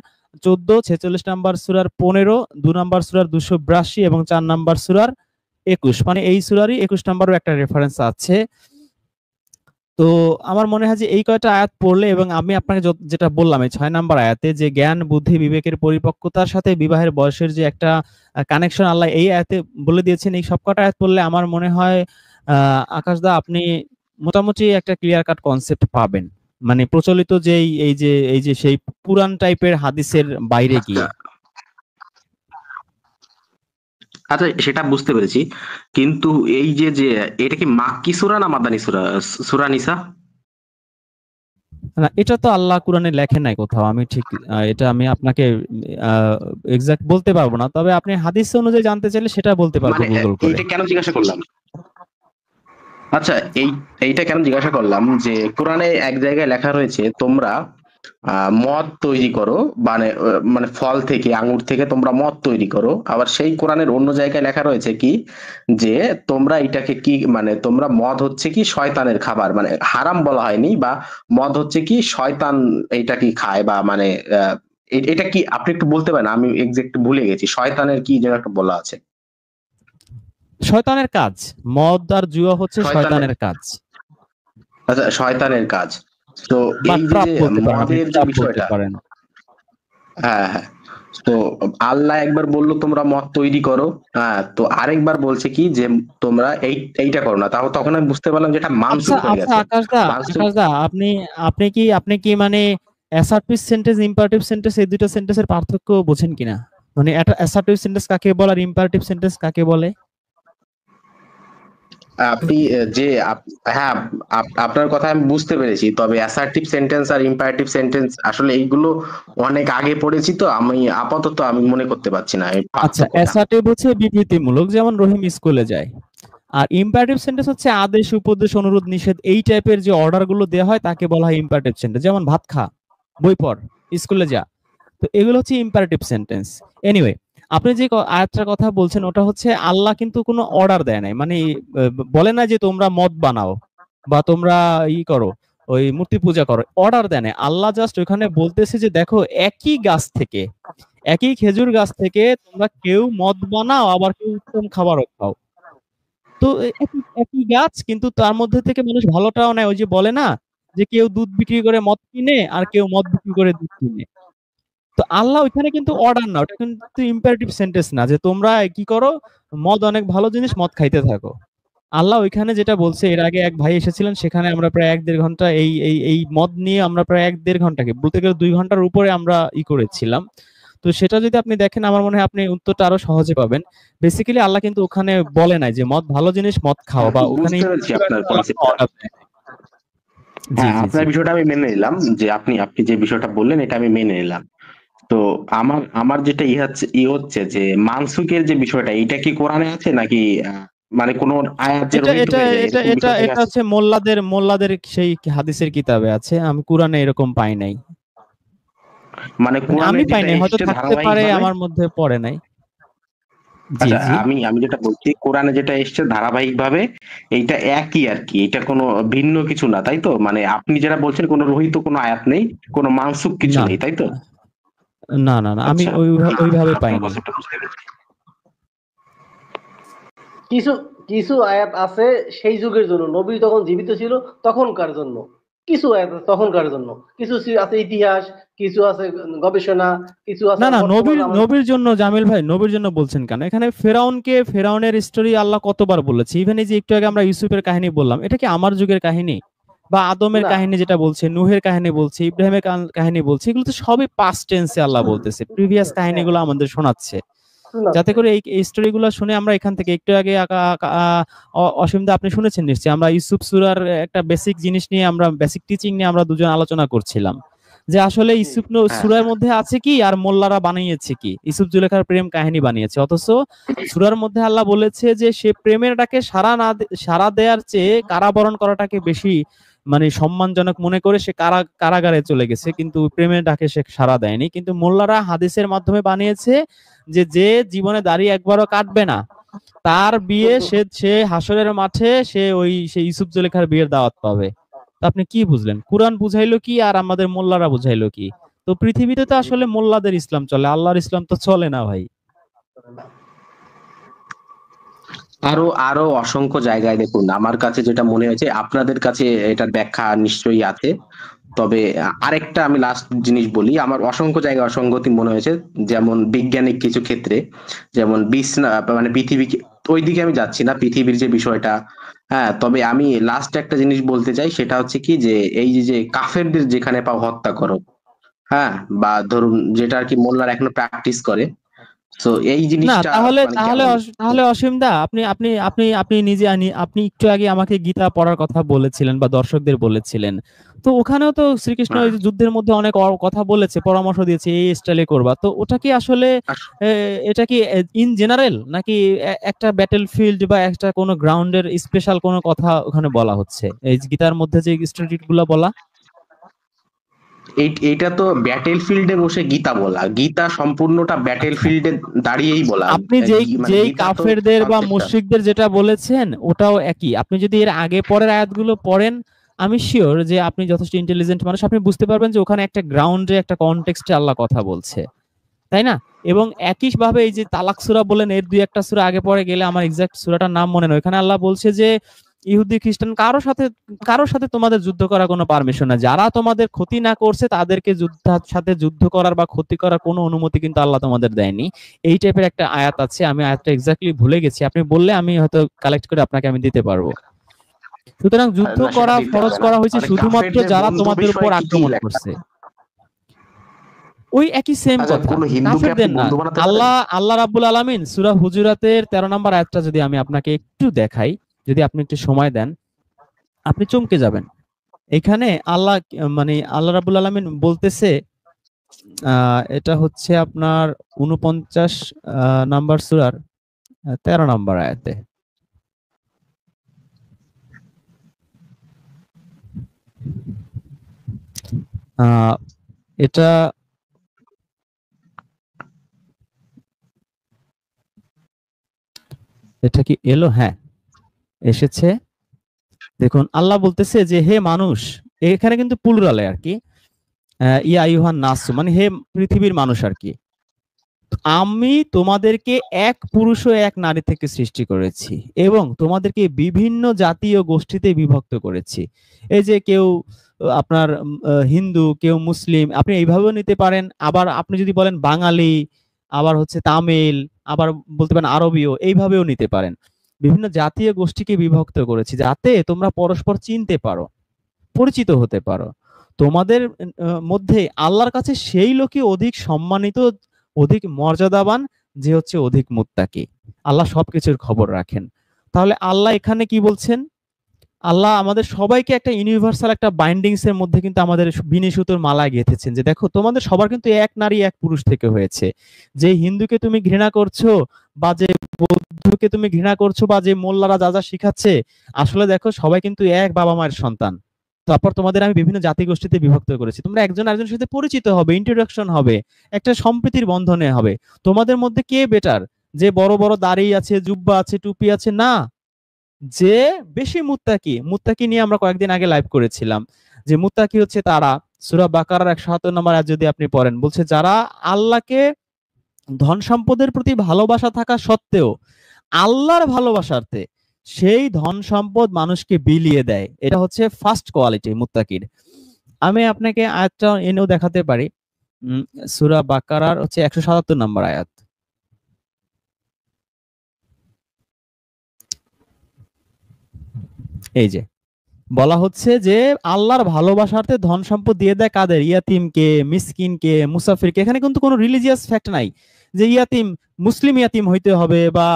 14, 46 নম্বর সূরার 15, 2 নম্বর সূরার 282 এবং 4 নম্বর সূরার 21। মানে এই সূরারই 21 নম্বরও একটা রেফারেন্স আছে। তো আমার মনে হয় যে এই কয়টা আয়াত পড়লে, এবং আমি আপনাকে যেটা বললাম এই 6 নাম্বার আয়াতে যে জ্ঞান বুদ্ধি বিবেকের পরিপক্কতার সাথে বিবাহের বয়সের যে একটা কানেকশন আল্লাহ এই আয়াতে বলে দিয়েছেন, এই সব কটা আয়াত পড়লে আমার মনে হয় আকাশদা আপনি মোটামুটি একটা ক্লিয়ার কাট কনসেপ্ট পাবেন, মানে প্রচলিত যে এই যে সেই পুরান টাইপের হাদিসের বাইরে গিয়ে। আচ্ছা, সেটা বুঝতে পেরেছি, কিন্তু এই যে যে এটা কি মাক্কি সূরা না মাদানী সূরা? সূরা নিসা? না, এটা তো আল্লাহ কোরআনে লেখেন নাই কোথাও। আমি ঠিক এটা আমি আপনাকে এক্সাক্ট বলতে পারবো না, তবে আপনি হাদিস অনুযায়ী জানতে চাইলে সেটা বলতে পারবো মানে গুগল করে। এইটা কেন জিজ্ঞাসা করলাম, আচ্ছা এইটা কেন জিজ্ঞাসা করলাম যে কোরআনে এক জায়গায় লেখা রয়েছে তোমরা মদ তৈরি করো, মানে ফল থেকে, আঙ্গুর থেকে তোমরা মদ তৈরি করো। আবার সেই কোরআনের অন্য জায়গায় লেখা রয়েছে কি যে তোমরা এটাকে কি, মানে তোমরা মদ হচ্ছে কি শয়তানের খাবার, মানে হারাম বলা হয়নি, বা মদ হচ্ছে কি শয়তান এটা কি খায়, বা মানে এটা কি আপনি একটু বলতে পারেন? আমি এক্সাক্ট ভুলে গেছি, শয়তানের কি যেন একটা বলা আছে। শয়তানের কাজ, মদ আর জুয়া হচ্ছে শয়তানের, শয়তানের কাজ আচ্ছা শয়তানের কাজ। তো বা এই যে ট্রাপ যে বলতে পারেন, আপনি মদের যে ট্রাপ বলতে বিষয়টা, পারেন। হ্যাঁ হ্যাঁ, তো আল্লাহ একবার বললো তোমরা মদ তৈরি করো, হ্যাঁ, তো আরেকবার বলছে কি যে তোমরা এইটা করো না। তাও তখন আমি বুঝতে পারলাম যে এটা আচ্ছা মানসুখ হয়ে আচ্ছা গেছে। মানসুখ, আকাশদা আপনি আপনি কি মানে অ্যাসার্টিভ সেন্টেন্স ইম্পারেটিভ সেন্টেন্স এই দুটো সেন্টেন্সের পার্থক্য বোঝেন কিনা? মানে একটা অ্যাসার্টিভ সেন্টেন্স কাকে বলে আর ইম্পারেটিভ সেন্টেন্স কাকে বলে? আপনি যে হ্যাঁ, আপনার কথা আমি বুঝতে পেরেছি, তবে অ্যাসার্টিভ সেন্টেন্স আর ইম্পারেটিভ সেন্টেন্স আসলে এইগুলো অনেক আগে পড়েছি, তো আমি আপাতত আমি মনে করতে পারছি না এই আচ্ছা, পার্থক্যটা। অ্যাসার্টিভ হচ্ছে বিবৃতিমূলক, যেমন রহিম স্কুলে যায়। আর ইম্পারেটিভ সেন্টেন্স হচ্ছে আদেশ উপদেশ অনুরোধ নিষেধ এই টাইপের যে অর্ডার গুলো দেওয়া হয় তাকে বলা হয় ইম্পারেটিভ সেন্টেন্স। যেমন ভাত খা, বই পড়, স্কুলে যা। তো এগুলো হচ্ছে ইম্পারেটিভ সেন্টেন্স। এনিওয়ে, আপনি যে আয়াতটার কথা বলছেন ওটা হচ্ছে আল্লাহ কিন্তু কোনো অর্ডার দেয় নাই, মানে বলে না যে তোমরা মদ বানাও বা তোমরা করো, ওই মূর্তি পূজা করো, অর্ডার দেয় নাই। আল্লাহ জাস্ট ওখানে বলতেছে যে দেখো একই গাছ থেকে, একই খেজুর গাছ থেকে তোমরা কেউ মদ বানাও আবার কেউ উত্তম খাবারও খাও। তো একই একই গাছ, কিন্তু তার মধ্যে থেকে মানুষ ভালোটাও নেয়। ওই যে বলে না যে কেউ দুধ বিক্রি করে মদ কিনে আর কেউ মদ বিক্রি করে দুধ কিনে। তো আল্লাহ ওইখানে কিন্তু অর্ডার না, ওটা কিন্তু ইম্পারেটিভ সেন্টেন্স না যে তোমরা কি করো, মদ অনেক ভালো জিনিস, মদ খাইতে থাকো। আল্লাহ ওইখানে যেটা বলছে, এর আগে এক ভাই এসেছিলেন, সেখানে আমরা প্রায় 1-1.5 ঘন্টা এই মদ নিয়ে আমরা প্রায় 1-1.5 ঘন্টাকে বলতে গেলে 2 ঘন্টার উপরে আমরা করেছিলাম। তো সেটা যদি আপনি দেখেন আমার মনে হয় আপনি উত্তরটা আরো সহজে পাবেন। বেসিক্যালি আল্লাহ কিন্তু ওখানে বলে নাই যে মদ ভালো জিনিস, মদ খাও, বা ওখানে বুঝতে পেরেছি আপনার কনসেপ্টটা। অর্ডার দেয় নাই। জি হ্যাঁ, জি জি। আপনার বিষয়টা আমি মেনে নিলাম, যে আপনি আপনি যে বিষয়টা বললেন এটা আমি মেনে নিলাম। তো আমার আমার যেটা হচ্ছে যে মানসুকের যে বিষয়টা, এটা কি কোরআনে আছে নাকি মানে কোন আয়াত যে এটা রহিত এটা হয়ে যায় এটা এরকম এটা বিষয় থেকে এটা আছে? হচ্ছে মোল্লাদের সেই হাদিসের কিতাবে আছে, আমি কুরআনে এরকম পাই নাই। মানে মানে কোরআনে আমি পাই যেটা নাই, হয়তো এসছে থাকতে ধারাবাহিক পারে, ভাবে, আমার মধ্যে পড়ে নাই। জি আচ্ছা, জি। আমি যেটা বলছি কোরআনে যেটা এসছে ধারাবাহিক ভাবে, এইটা একই আর কি, এটা কোনো ভিন্ন কিছু না, তাই তো? মানে আপনি যেটা বলছেন কোনো রহিত কোনো আয়াত নেই, কোনো মানসুখ কিছু না নেই, তাই তো? না, আমি আচ্ছা, ওইভাবে আপনার পাইনি। কনসেপ্টটা বুঝতে পেরেছি। কিছু কিছু আয়াত আছে সেই যুগের জন্য, নবী তখন জীবিত ছিল তখনকার জন্য। কিছু আছে তখনকার জন্য, কিছু আছে ইতিহাস, কিছু আছে গবেষণা, কিছু আছে না না, বর্তমান নবীর আমাদের। নবীর জন্য জামিল ভাই, নবীর জন্য বলছেন কেন? এখানে ফেরাউনকে, ফেরাউনের স্টোরি আল্লাহ কতবার বলেছে। ইভেন এই যে একটু আগে আমরা ইউসুফের কাহিনী বললাম, এটা কি আমার যুগের কাহিনী? বা আদমের না কাহিনী যেটা বলছে, নূহের কাহিনী বলছে, ইব্রাহিমের কাহিনী বলছে, এগুলো তো সবই পাস্ট টেন্সে আল্লাহ বলতেছে, প্রিভিয়াস হ্যাঁ, কাহিনীগুলো আমাদের শোনাচ্ছে। শোনা যাতে আছে। করে এই স্টোরি গুলো শুনে আমরা এখান থেকে একটু আগে অসীমদা আপনি শুনেছেন নিশ্চয়ই, আমরা ইউসুফ সূরার একটা বেসিক জিনিস নিয়ে, আমরা বেসিক টিচিং নিয়ে আমরা দুজন আলোচনা করছিলাম, যে আসলে জি, ইউসুফ হ্যাঁ সূরার মধ্যে আছে কি আর মোল্লারা বানিয়েছে কি, ইউসুফ জুলেখার প্রেম কাহিনী বানিয়েছে, অথচ সূরার মধ্যে আল্লাহ বলেছে যে সে প্রেমেরটাকে সাড়া দেওয়ার চেয়ে কারাবরণ করাটাকে বেশি মানে সম্মানজনক মনে করে সে কারাগারে চলে গেছে, কিন্তু প্রেমের ডাকে সে সাড়া দেয়নি। কিন্তু মোল্লারা হাদিসের মাধ্যমে বানিয়েছে যে যে জীবনে দাড়ি একবারও কাটবে না, তার বিয়ে সে সে হাসরের মাঠে সে ইউসুফ জুলেখার বিয়ের দাওয়াত পাবে। তো আপনি কি বুঝলেন? কুরআন বুঝাইলো কি আর আমাদের মোল্লারা বুঝাইলো কি? তো পৃথিবীতে তো আসলে মোল্লাদের ইসলাম চলে, আল্লাহর ইসলাম তো চলে না ভাই। আরো আরো অসংখ্য জায়গায় দেখুন, আমার কাছে যেটা মনে হয়েছে, আপনাদের কাছে এটার ব্যাখ্যা নিশ্চয়ই আছে, তবে আরেকটা আমি লাস্ট জিনিস বলি, আমার অসংখ্য জায়গায় অসঙ্গতি মনে হয়েছে। যেমন বৈজ্ঞানিক কিছু ক্ষেত্রে, যেমন মানে পৃথিবী, ওইদিকে আমি যাচ্ছি না, পৃথিবীর যে বিষয়টা। হ্যাঁ, তবে আমি লাস্ট একটা জিনিস বলতে চাই, সেটা হচ্ছে কি, যে এই যে কাফেরদের যেখানে পাও হত্যা করো, হ্যাঁ, বা ধরুন যেটা আর কি মোল্লার এখনো প্র্যাকটিস করে, তো এই না জিনিসটা তাহলে মানে তাহলে কেমন? তাহলে অসীম দা, আপনি আপনি আপনি আপনি নিজে আপনি একটু আগে আমাকে গীতা পড়ার কথা বলেছিলেন বা দর্শকদের বলেছিলেন, তো ওখানেও তো শ্রীকৃষ্ণ ওই যে যুদ্ধের মধ্যে অনেক কথা বলেছে, পরামর্শ দিয়েছে এই স্টাইলে করবা, তো ওটা কি আসলে এ, এটা কি ইন জেনারেল নাকি একটা ব্যাটেল ফিল্ড বা একটা কোনো গ্রাউন্ডের স্পেশাল কোনো কথা ওখানে বলা হচ্ছে এই যে গীতার মধ্যে যে স্টোরি গুলো বলা? এইটা তো ব্যাটেল ফিল্ডে বসে গীতা বলা, গীতা সম্পূর্ণটা ব্যাটেল আচ্ছা, ফিল্ডে দাঁড়িয়েই বলা। আপনি যেই মানে যেই গীতা তো কাফেরদের বা কনসেপ্টটা, মুশরিকদের যেটা বলেছেন ওটাও একই। আপনি যদি এর আগে পরের আয়াতগুলো পড়েন, আমি শিওর যে আপনি যথেষ্ট ইন্টেলিজেন্ট মানুষ, আপনি বুঝতে পারবেন যে ওখানে একটা গ্রাউন্ডে একটা কনটেক্সটে আল্লাহ কথা বলছে, তাই না? এবং একই ভাবে এই যে তালাক সূরা বলেন, এর দুই একটা সূরা আগে পরে গেলে, আমার এক্সাক্ট সূরাটার নাম মনে নয়, ওখানে আল্লাহ বলছে যে ইহুদি খ্রিস্টান কারোর সাথে তোমাদের যুদ্ধ করার কোনো পারমিশন না, যারা তোমাদের ক্ষতি না করছে তাদেরকে সাথে যুদ্ধ করার বা ক্ষতি করার কোনো অনুমতি কিন্তু আল্লাহ তোমাদের দেয়নি। এই টাইপের একটা আয়াত আছে, আমি আয়াতটা এক্স্যাক্টলি ভুলে গেছি, আপনি বললে আমি হয়তো কালেক্ট করে আপনাকে আমি দিতে পারবো। সুতরাং যুদ্ধ না সেটা করা দিতে ফরজ হবে না, করা হয়েছে মানে শুধুমাত্র কাফেরদের যারা বন্ধু তোমাদের উপর বিষয়ে কি কি আক্রমণ লেখা? করছে, ওই একই সেম আচ্ছা, কথা। কোনো হিন্দুকে আপনি কাফেরদের না, বন্ধু বানাতে পারেন? আল্লাহ আল্লাহ রাব্বুল আলামিন সূরা হুজুরাতের 13 নম্বর আয়াতটা যদি আমি আপনাকে একটু দেখাই, যদি আপনি একটু সময় দেন, আপনি চমকে যাবেন। এখানে আল্লাহ মানে আল্লাহ রাব্বুল আলামিন বলতেছে, এটা হচ্ছে আপনার 49 নাম্বার সূরার 13 নম্বর আয়াতে। আহ, এটা এটা কি এলো? হ্যাঁ, এসেছে। দেখুন আল্লাহ বলতেছে যে হে মানুষ, এখানে কিন্তু প্লুরালে আর কি, ইয়া আইয়ুহান নাসু মানে হে পৃথিবীর মানুষ আর কি, আমি তোমাদেরকে এক পুরুষ ও এক নারী থেকে সৃষ্টি করেছি এবং তোমাদেরকে বিভিন্ন জাতি ও গোষ্ঠীতে বিভক্ত করেছি। এই যে কেউ আপনার হিন্দু, কেউ মুসলিম, আপনি এইভাবেও নিতে পারেন, আবার আপনি যদি বলেন বাঙালি, আবার হচ্ছে তামিল, আবার বলতে পারেন আরবীয়, এইভাবেও নিতে পারেন। বিভিন্ন জাতীয় গোষ্ঠীকে বিভক্ত করেছি যাতে তোমরা পরস্পর চিনতে পারো, পরিচিত হতে পারো। তোমাদের মধ্যে আল্লাহর কাছে সেই লোকই অধিক সম্মানিত, অধিক মর্যাদাবান, যে হচ্ছে অধিক মুত্তাকি। আল্লাহ সবকিছুর খবর রাখেন। তাহলে আল্লাহ এখানে কি বলছেন? আল্লাহ আমাদের সবাইকে একটা ইউনিভার্সাল একটা বাইন্ডিংস এর মধ্যে কিন্তু আমাদের বিনি সুতোর মালা গেঁথেছেন, যে দেখো তোমাদের সবার কিন্তু এক নারী এক পুরুষ থেকে হয়েছে। যে হিন্দুকে তুমি ঘৃণা করছো, বা যে বৌদ্ধকে তুমি ঘৃণা করছো, বা যে মোল্লারা যা যা শিখাচ্ছে, আসলে দেখো সবাই কিন্তু এক বাবা মায়ের সন্তান। তারপর তোমাদের আমি বিভিন্ন জাতিগোষ্ঠীতে বিভক্ত করেছি, তোমরা একজন আরেকজনের সাথে পরিচিত হবে, ইন্ট্রোডাকশন হবে, একটা সম্প্রীতির বন্ধনে হবে। তোমাদের মধ্যে কে বেটার, যে বড় বড় দাড়ি আছে, জুব্বা আছে, টুপি আছে? না, যে বেশি মুত্তাকি। মুত্তাকি নিয়ে আমরা কয়েকদিন আগে লাইভ করেছিলাম, যে মুত্তাকি হচ্ছে তারা, সূরা বাকারার 177 নম্বর আয়াত যদি আপনি পড়েন, বলছে যারা আল্লাহকে ধন সম্পদের প্রতি ভালোবাসা থাকা সত্ত্বেও আল্লাহর ভালোবাসার্থে সেই ধন সম্পদ মানুষকে বিলিয়ে দেয়। এটা হচ্ছে ফার্স্ট কোয়ালিটি মুত্তাকির। আমি আপনাকে আয়াতটা এনেও দেখাতে পারি। সূরা বাকারার হচ্ছে 177 নম্বর আয়াত। এই যে বলা হচ্ছে যে আল্লাহর ভালোবাসাতে ধন সম্পদ দিয়ে দেয় কাদের? ইয়াতিমকে, মিসকিনকে, মুসাফিরকে। এখানে কিন্তু কোনো রিলিজিয়াস ফ্যাক্ট নাই যে ইয়াতিম মুসলিম ইয়াতিম হইতে হবে বা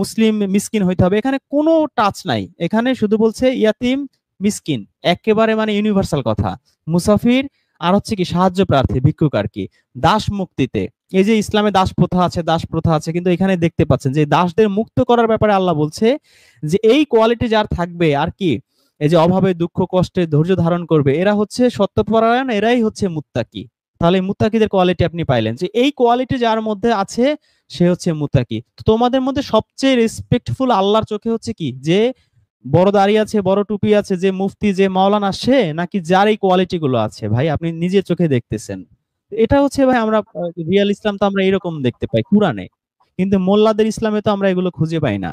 মুসলিম মিসকিন হইতে হবে, এখানে কোনো টাচ নাই। এখানে শুধু বলছে ইয়াতিম, মিসকিন, একেবারে মানে ইউনিভার্সাল কথা। মুসাফির আর হচ্ছে কি সাহায্য প্রার্থী, ভিক্ষুক আর কি। দাস মুক্তিতে, এই যে ইসলামে দাস প্রথা আছে, কিন্তু এখানে দেখতে পাচ্ছেন যে দাসদের মুক্ত করার ব্যাপারে আল্লাহ বলছে যে এই কোয়ালিটি যার থাকবে আর কি, এই যে অভাবে দুঃখ কষ্টে ধৈর্য ধারণ করবে, এরা হচ্ছে সত্যপরায়ণ, এরাই হচ্ছে মুত্তাকি। তাহলে মুত্তাকিদের কোয়ালিটি আপনি পাইলেন যে এই কোয়ালিটি যার মধ্যে আছে সে হচ্ছে মুত্তাকি। তো তোমাদের মধ্যে সবচেয়ে রেসপেক্টফুল আল্লাহর চোখে হচ্ছে কি, যে বড় দাড়ি আছে, বড় টুপি আছে, যে মুফতি, যে মাওলানা, সে নাকি যার এই কোয়ালিটি গুলো আছে? ভাই আপনি নিজের চোখে দেখতেছেন। এটা হচ্ছে ভাই আমরা রিয়েল ইসলাম তো আমরা এরকম দেখতে পাই কোরআনে, কিন্তু মোল্লাদের ইসলামে তো আমরা এগুলো খুঁজে পাই না।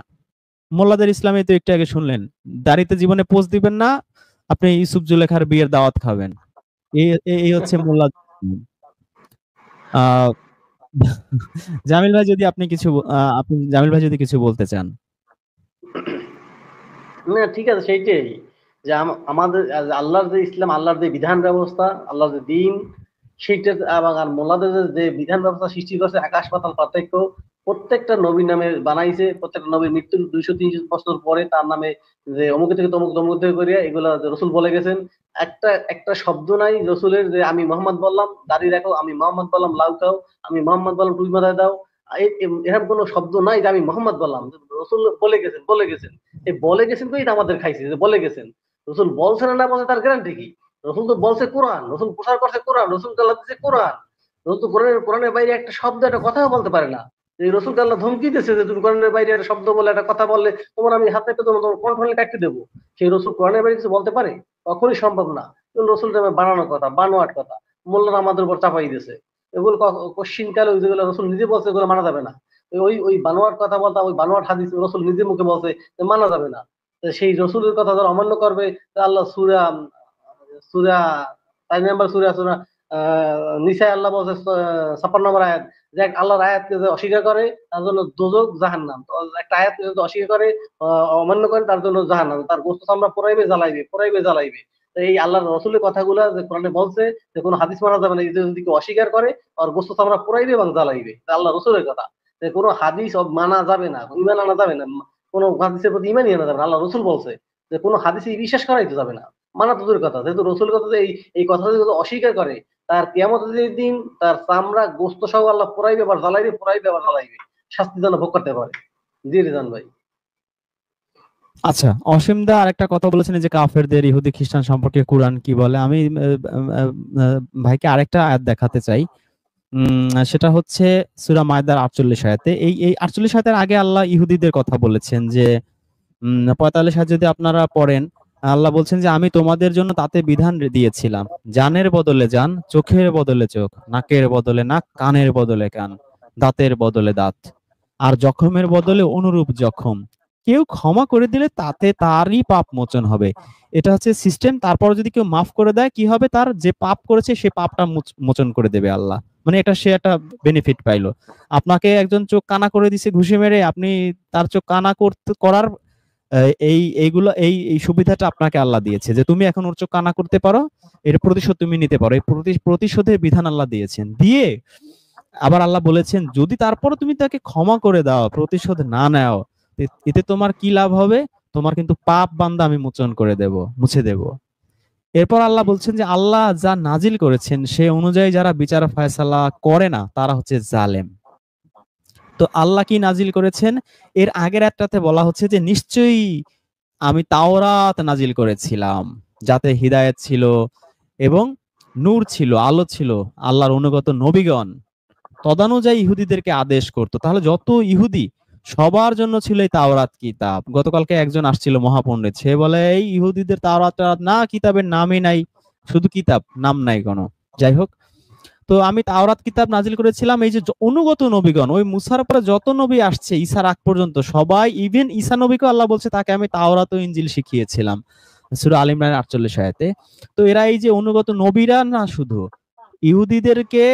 মোল্লাদের ইসলামে তো একটু আগে শুনলেন, দাড়িতে জীবনে পোজ দিবেন না, আপনি ইউসুফ জুলেখার বিয়ের দাওয়াত খাবেন। এই হচ্ছে মোল্লা। আহ জামিল ভাই যদি আপনি কিছু আপনি জামিল ভাই যদি কিছু বলতে চান। না ঠিক আছে, সেইটাই যে আমাদের আল্লাহর যে ইসলাম, আল্লাহর যে বিধান ব্যবস্থা, আল্লাহর যে দিন, সেইটা এবং আর মোল্লাদের যে বিধান ব্যবস্থা সৃষ্টি করছে, আকাশ পাতাল পার্থক্য। প্রত্যেকটা নবীর নামে বানাইছে, প্রত্যেকটা নবীর মৃত্যুর 200-300 বছর পরে তার নামে যে অমুক থেকে তমুক তমুক থেকে করিয়া এগুলা রসুল বলে গেছেন। একটা শব্দ নাই রসুলের যে আমি মোহাম্মদ বললাম দাঁড়িয়ে রাখো, আমি মোহাম্মদ বললাম লাউ খাও, আমি মোহাম্মদ বললাম টুপি মাথায় দাও, এরকম কোনো শব্দ নাই যে আমি মোহাম্মদ বললাম। রসুল বলে গেছেন এই বলে গেছেন তো এটা আমাদের খাইছে যে বলে গেছেন। রসুল বলছে না বলছে তার গ্যারান্টি কি? রসুল তো বলছে কোরআন, রসুল প্রচার করছে কোরআন, রসুল আল্লাহ দিচ্ছে কোরআন। রসুল তো কোরআনের বাইরে একটা শব্দ, একটা কথাও বলতে পারে না। এই রসুলকে আল্লাহ ধমকি দিচ্ছে যে তুমি কোরআনের বাইরে একটা শব্দ বলে, একটা কথা বললে তোমার আমি হাতে পেতে তোমার কণ্ঠে কাটতে দেবো। সেই রসুল কোরআনের বাইরে কিছু বলতে পারে? কখনই সম্ভব না। রসুল বানানো কথা, বানোয়াট কথা মোল্লারা আমাদের উপর চাপাই দিয়েছে। এগুলো কোশ্চিন কালে যেগুলো রসুল নিজে বলছে এগুলো মানা যাবে না। ওই ওই বানোয়াট কথা বলতে, ওই বানোয়াট হাদিস রসুল নিজে মুখে বলছে মানা যাবে না। সেই রসুলের কথা যারা অমান্য করবে, আল্লাহ সূরা সূরা 4 নম্বর সূরা নিসায় আল্লাহ বলছে 56 নম্বর আয়াত, যে আল্লাহর আয়াতকে যে অস্বীকার করে তার জন্য দোজখ জাহান্নাম। একটা আয়াতকে যদি অস্বীকার করে, অমান্য করে, তার জন্য জাহান্নাম, তার গোশত চামড়া পোড়াইবে জ্বালাইবে। এই আল্লাহর রসুলের কথাগুলা যে কোরআনে বলছে যে কোনো হাদিস মানা যাবে না, যদি কেউ অস্বীকার করে আর গোশত চামড়া পোড়াইবে এবং জ্বালাইবে, আল্লাহ রসুলের কথা। যে কোনো হাদিস মানা যাবে না, ইমান আনা যাবে না, কোনো হাদিসের প্রতি ইমানই আনা যাবে না। আল্লাহ রসুল বলছে যে কোনো হাদিসে বিশ্বাস করাই তো যাবে না, মানা তো দূরের কথা। যেহেতু রসুলের কথা এই কথা যদি অস্বীকার করে, তার কিয়ামতের দিন তার চামড়া গোস্ত সহ আল্লাহ পোড়াইবে আবার জ্বালাইবে, শাস্তি যেন ভোগ করতে পারে। জি রিজান ভাই। আচ্ছা, অসীম দা আরেকটা কথা বলেছেন যে কাফেরদের, ইহুদি খ্রিস্টান সম্পর্কে কোরআন কি বলে। আমি ভাইকে আরেকটা আয়াত দেখাতে চাই। সেটা হচ্ছে সূরা মায়দার 48 আয়াতে। এই 48 আয়াতের আগে আল্লাহ ইহুদিদের কথা বলেছেন যে 45 আয়াত যদি আপনারা পড়েন, আল্লাহ বলছেন যে আমি তোমাদের জন্য তাতে বিধান দিয়েছিলাম, জানের বদলে জান, চোখের বদলে চোখ, নাকের বদলে নাক, কানের বদলে কান, দাঁতের বদলে দাঁত, আর জখমের বদলে অনুরূপ জখম। কেউ ক্ষমা করে দিলে তাতে তারই পাপ মোচন হবে। এটা হচ্ছে সিস্টেম। তারপর যদি কেউ মাফ করে দেয়, কি হবে? তার যে পাপ করেছে সে পাপটা মোচন করে দেবে আল্লাহ। মানে এটা সে একটা বেনিফিট পাইলো। আপনাকে একজন চোখ কানা করে দিছে ঘুষি মেরে, আপনি তার চোখ কানা করার এই সুবিধাটা আপনাকে আল্লাহ দিয়েছে যে তুমি এখন ওর চোখ কানা করতে পারো, এর প্রতিশোধ তুমি নিতে পারো। এই প্রতিশোধের বিধান আল্লাহ দিয়েছেন। দিয়ে আবার আল্লাহ বলেছেন যদি তারপর তুমি তাকে ক্ষমা করে দাও, প্রতিশোধ না নাও, এতে তোমার কি লাভ হবে? তোমার কিন্তু পাপ বান্দা আমি মোচন করে মুছে দেব। এরপর আল্লাহ বলছেন যে আল্লাহ যা নাজিল করেছেন সে অনুযায়ী যারা বিচার ফয়সালা করে না তারা হচ্ছে জালেম। তো আল্লাহ কি নাজিল করেছেন? এর আগের একটাতে বলা হচ্ছে যে নিশ্চয়ই আমি তাওরাত নাজিল করেছিলাম, যাতে হিদায়াত ছিল এবং নূর ছিল, আলো ছিল, আল্লাহর অনুগত নবীগণ তদানুযায়ী ইহুদিদেরকে আদেশ করত। তাহলে যত ইহুদি সবার জন্য ছিল এই তাওরাত কিতাব। গতকালকে একজন আসছিল মহাপণ্ডিত, সে বলে এই ইহুদিদের তাওরাত না, কিতাবের নামই নাই, শুধু কিতাব, নাম নাই কোনো। যাই হোক, তো আমি তাওরাত কিতাব নাজিল করেছিলাম এই যে অনুগত নবীগণ, ওই মুসার পরে যত নবী আসছে ঈসার আগ পর্যন্ত সবাই, ইভেন ঈসা নবীকে আল্লাহ বলছে তাকে আমি তাওরাত ও ইনজিল শিখিয়েছিলাম, সূরা আল ইমরান 48 আয়াতে। তো এরা এই যে অনুগত নবীরা না, শুধু ইহুদিদেরকে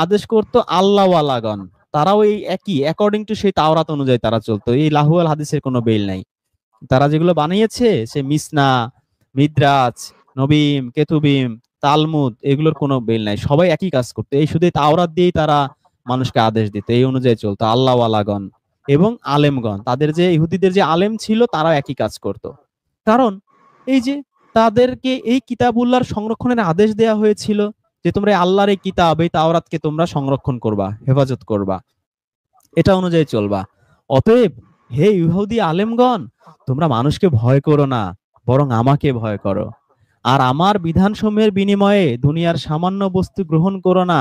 আদেশ করতো আল্লাহওয়ালাগণ, তারাও এই একই অ্যাকর্ডিং টু সেই তাওরাত অনুযায়ী তারা চলতো, এই লাহুয়াল হাদিসের কোনো বেল নাই। তারা যেগুলো বানিয়েছে সে মিসনা, মিদ্রাজ, নবীম, কেতুবিম, তালমুদ, এগুলোর কোনো বেল নাই, সবাই একই কাজ করতো। এই শুধু তাওরাত দিয়েই তারা মানুষকে আদেশ দিত, এই অনুযায়ী চলতো আল্লাহওয়ালাগণ এবং আলেমগণ। তাদের যে ইহুদিদের যে আলেম ছিল তারাও একই কাজ করত। কারণ এই যে তাদেরকে এই কিতাবুল্লাহর সংরক্ষণের আদেশ দেয়া হয়েছিল যে তোমরা আল্লাহর এই কিতাব, এই তাওরাতকে তোমরা সংরক্ষণ করবা, হেফাজত করবা, এটা অনুযায়ী চলবা। অতএব হে ইহুদি আলেমগণ, তোমরা মানুষকে ভয় করো না, বরং আমাকে ভয় করো, আর আমার বিধানসমূহের বিনিময়ে দুনিয়ার সামান্য বস্তু গ্রহণ করো না।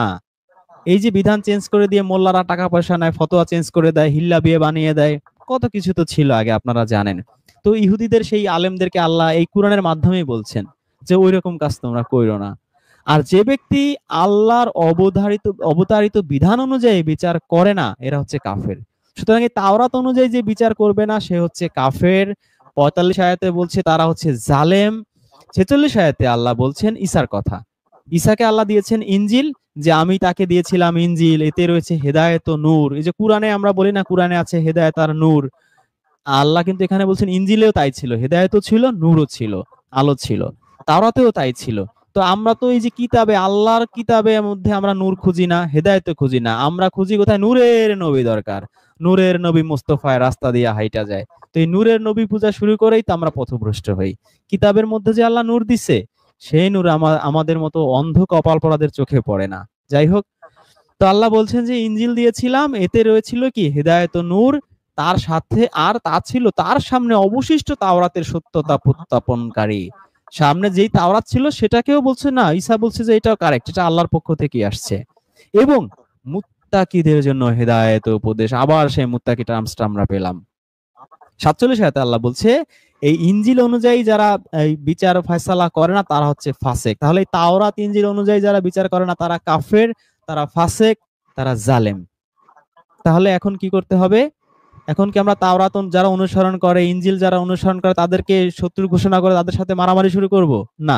এই যে বিধান চেঞ্জ করে দিয়ে মোল্লারা টাকা পয়সা নেয়, ফতোয়া চেঞ্জ করে দেয়, হিল্লা বিয়ে বানিয়ে দেয়, কত কিছু তো ছিল আগে, আপনারা জানেন। তো ইহুদিদের সেই আলেমদেরকে আল্লাহ এই কোরআনের মাধ্যমেই বলছেন যে ওই রকম কাজ তোমরা কইরো না। আর যে ব্যক্তি আল্লাহর অবতারিত বিধান অনুযায়ী বিচার করে না, এরা হচ্ছে কাফের। সুতরাং এই তাওরাত অনুযায়ী যে বিচার করবে না সে হচ্ছে কাফের। 45 আয়াতে বলছে তারা হচ্ছে জালেম। 46 আয়াতে আল্লাহ বলছেন ঈসার কথা। ঈসাকে আল্লাহ দিয়েছেন ইনজিল, যে আমি তাকে দিয়েছিলাম ইনজিল, এতে রয়েছে হেদায়েত ও নূর। এই যে কোরআনে আমরা বলি না কোরআনে আছে হেদায়েত আর নূর, আল্লাহ কিন্তু এখানে বলছেন ইনজিলেও তাই ছিল, হেদায়েতও ছিল, নূরও ছিল, আলো ছিল, তাওরাতেও তাই ছিল। তো আমরা তো এই যে কিতাবে, আল্লাহর কিতাবের মধ্যে আমরা নূর খুঁজি না, হেদায়েত খুঁজি না, আমরা খুঁজি কোথায়? নূরের নবী দরকার, নূরের নবী মুস্তফায় রাস্তা দিয়ে হাইটা যায়। তো এই নূরের নবী পূজা শুরু করেই তো আমরা পথভ্রষ্ট হই। কিতাবের মধ্যে যে আল্লাহ নূর দিছে, সেই নূর আমাদের মতো অন্ধ কপাল পরাদের চোখে পড়ে না। যাই হোক, তো আল্লাহ বলছেন যে ইনজিল দিয়েছিলাম, এতে রয়েছিল কি? হেদায়েত ও নূর, তার সাথে আর তা ছিল তার সামনে অবশিষ্ট তাওরাতের সত্যতা প্রত্যাপনকারী। সামনে যেই তাওরাত ছিল সেটাকেও বলছে না, ঈসা বলছে যে এটাও কারেক্ট, এটা আল্লাহর পক্ষ থেকে আসছে, এবং মুত্তাকিদের জন্য হেদায়েত ও উপদেশ। আবার সেই মুত্তাকি টার্মসটা আমরা পেলাম। 47 আয়াতে আল্লাহ বলছে এই ইনজিল অনুযায়ী যারা এই বিচার ফয়সালা করে না তারা হচ্ছে ফাসেক। তাহলে এই তাওরাত ইনজিল অনুযায়ী যারা বিচার করে না তারা কাফের, তারা ফাসেক, তারা জালেম। তাহলে এখন কি করতে হবে? এখন কি আমরা তাওরাত যারা অনুসরণ করে, ইনজিল যারা অনুসরণ করে তাদেরকে শত্রু ঘোষণা করে তাদের সাথে মারামারি শুরু করব? না।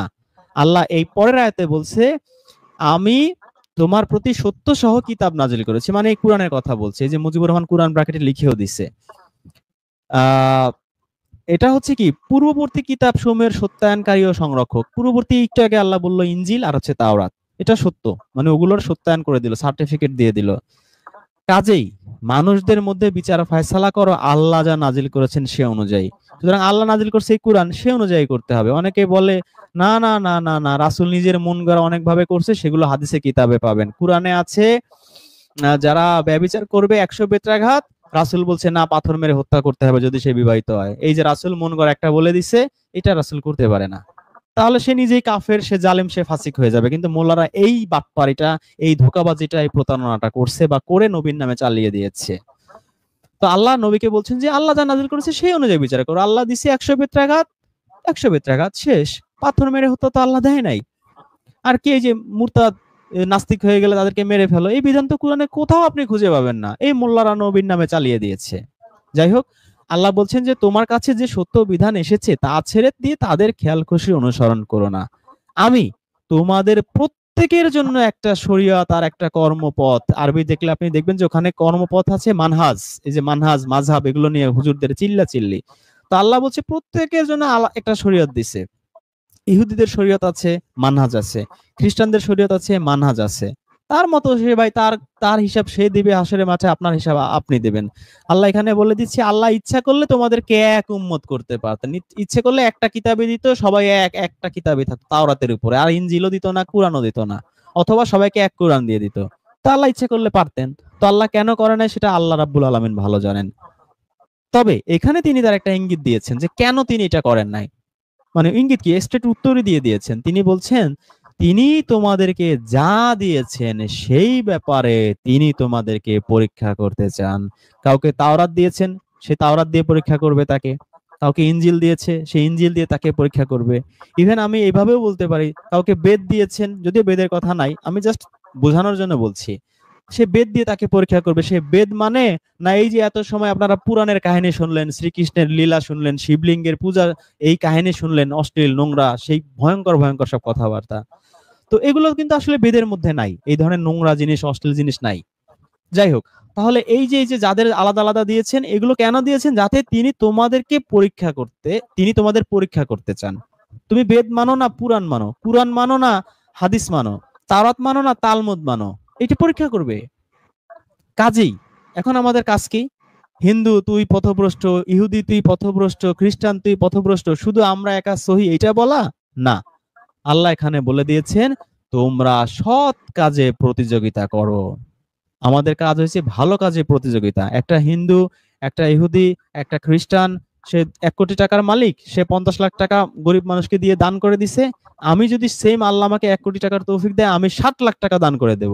আল্লাহ এই পরের আয়াতে বলছে আমি তোমার প্রতি সত্য সহ কিতাব নাজিল করেছি, মানে এই কোরআনের কথা বলছে। এই যে মুজিবুর রহমান কোরআন ব্র্যাকেটে লিখেও দিছে, এটা হচ্ছে কি পূর্ববর্তী কিতাব সমূহের সত্যায়নকারী ও সংরক্ষক। পূর্ববর্তী একটু আগে আল্লাহ বললো ইনজিল আর হচ্ছে তাওরাত, এটা সত্য, মানে ওগুলোর সত্যায়ন করে দিল, সার্টিফিকেট দিয়ে দিল। কাজেই মানুষদের মধ্যে বিচার ফয়সালা করো আল্লাহ যা নাজিল করেছেন সে অনুযায়ী। সুতরাং আল্লাহ নাজিল করছে এই কোরআন, সে অনুযায়ী করতে হবে। অনেকে বলে না না না না না, রাসূল নিজের মন গড়া অনেক ভাবে করছে, সেগুলো হাদিসে কিতাবে পাবেন। কোরআনে আছে যারা ব্যভিচার করবে 100 বেত্রাঘাত, রাসূল বলছে না, পাথর মেরে হত্যা করতে হবে যদি সে বিবাহিত হয়। এই যে রাসূল মন গড়া একটা বলে দিছে, এটা রাসূল করতে পারে না, তাহলে সে নিজেই কাফের, সে জালেম, সে ফাসিক হয়ে যাবে। কিন্তু মোল্লারা এই বাটপারিটা, এই ধোঁকাবাজিটা, এই প্রতারণাটা করছে বা করে নবীর নামে চালিয়ে দিয়েছে। তো আল্লাহ নবীকে বলছেন যে আল্লাহ যা নাজিল করেছে সেই অনুযায়ী বিচার করো। আল্লাহ দিছে 100 বেত্রাঘাত, 100 বেত্রাঘাত শেষ, পাথর মেরে হত্যা তো আল্লাহ দেয় নাই। আর কি এই যে মুরতাদ নাস্তিক হয়ে গেলে তাদেরকে মেরে ফেলো, এই বিধান তো কোরআনে কোথাও আপনি খুঁজে পাবেন না, এই মোল্লারা নবীর নামে চালিয়ে দিয়েছে। যাই হোক, আল্লাহ বলছেন যে তোমার কাছে যে সত্য বিধান এসেছে তা ছেড়ে দিয়ে তাদের খেয়াল খুশি অনুসরণ করো না। আমি তোমাদের প্রত্যেকের জন্য একটা শরীয়ত আর একটা কর্মপথ, আরবি দেখলে আপনি দেখবেন যে ওখানে কর্মপথ আছে, মানহাজ, এই যে মানহাজ মাযহাব এগুলো নিয়ে হুজুরদের চিল্লা চিল্লি। তো আল্লাহ বলছে প্রত্যেকের জন্য একটা শরীয়ত দিছে। ইহুদিদের শরীয়ত আছে, মানহাজ আছে, খ্রিস্টানদের শরীয়ত আছে, মানহাজ আছে। তার মতো সে ভাই তার হিসাব সে দিবে হাসরের মাঠে, আপনার হিসাব আপনি দিবেন। আল্লাহ এখানে বলে দিচ্ছে আল্লাহ ইচ্ছা করলে তোমাদেরকে এক উম্মত করতে পারতেন, ইচ্ছে করলে একটা কিতাবে দিত, সবাই একটা কিতাবে থাকতো তাওরাতের উপরে, আর ইনজিলও দিত না, কুরআনও দিত না, অথবা সবাইকে এক কুরআন দিয়ে দিত। তো আল্লাহ ইচ্ছে করলে পারতেন। তো আল্লাহ কেন করে নাই সেটা আল্লাহ রাব্বুল আলামিন ভালো জানেন। তবে এখানে তিনি তার একটা ইঙ্গিত দিয়েছেন যে কেন তিনি এটা করেন নাই, মানে ইঙ্গিত কি, স্ট্রেট উত্তরই দিয়ে দিয়েছেন। তিনি বলছেন তিনি তোমাদেরকে যা দিয়েছেন সেই ব্যাপারে তিনি তোমাদেরকে পরীক্ষা করতে চান। কাউকে তাওরাত দিয়েছেন, সে তাওরাত দিয়ে পরীক্ষা করবে তাকে। কাউকে ইনজিল দিয়েছে, সে ইনজিল দিয়ে তাকে পরীক্ষা করবে। ইভেন আমি এইভাবেও বলতে পারি, কাউকে বেদ দিয়েছেন, যদিও বেদের কথা নাই, আমি জাস্ট বোঝানোর জন্য বলছি। সে বেদ দিয়ে তাকে পরীক্ষা করবে, সে বেদ মানে না এই যে এত সময় আপনারা পুরাণের কাহিনী শুনলেন, শ্রীকৃষ্ণের লীলা শুনলেন, শিবলিঙ্গের পূজা, এই কাহিনী শুনলেন, অশ্লীল নোংরা সেই ভয়ঙ্কর ভয়ঙ্কর সব কথাবার্তা। তো এগুলো কিন্তু আসলে বেদের মধ্যে নাই, এই ধরনের নোংরা জিনিস, অশ্লীল জিনিস নাই। যাই হোক, তাহলে এই যে যাদের আলাদা আলাদা দিয়েছেন, এগুলো কেন দিয়েছেন? যাতে তিনি তোমাদেরকে পরীক্ষা করতে, তিনি তোমাদের পরীক্ষা করতে চান। তুমি বেদ মানো না পুরাণ মানো, কুরআন মানো না হাদিস মানো, তাওরাত মানো না তালমুদ মানো, এটা পরীক্ষা করবে। কাজেই এখন আমাদের কাজ কি? হিন্দু তুই পথভ্রষ্ট, ইহুদি তুই পথভ্রষ্ট, খ্রিস্টান তুই পথভ্রষ্ট, শুধু আমরা একা সহি এটা বলা না। আল্লাহ এখানে বলে দিয়েছেন তোমরা সৎ কাজে প্রতিযোগিতা করো। আমাদের কাজ হয়েছে ভালো কাজে প্রতিযোগিতা। একটা হিন্দু, একটা ইহুদি, একটা খ্রিস্টান, সে 1 কোটি টাকার মালিক, সে 50 লাখ টাকা গরিব মানুষকে দিয়ে দান করে দিছে। আমি যদি সেম আল্লাহ আমাকে 1 কোটি টাকার তৌফিক দেয়, আমি 60 লাখ টাকা দান করে দেব।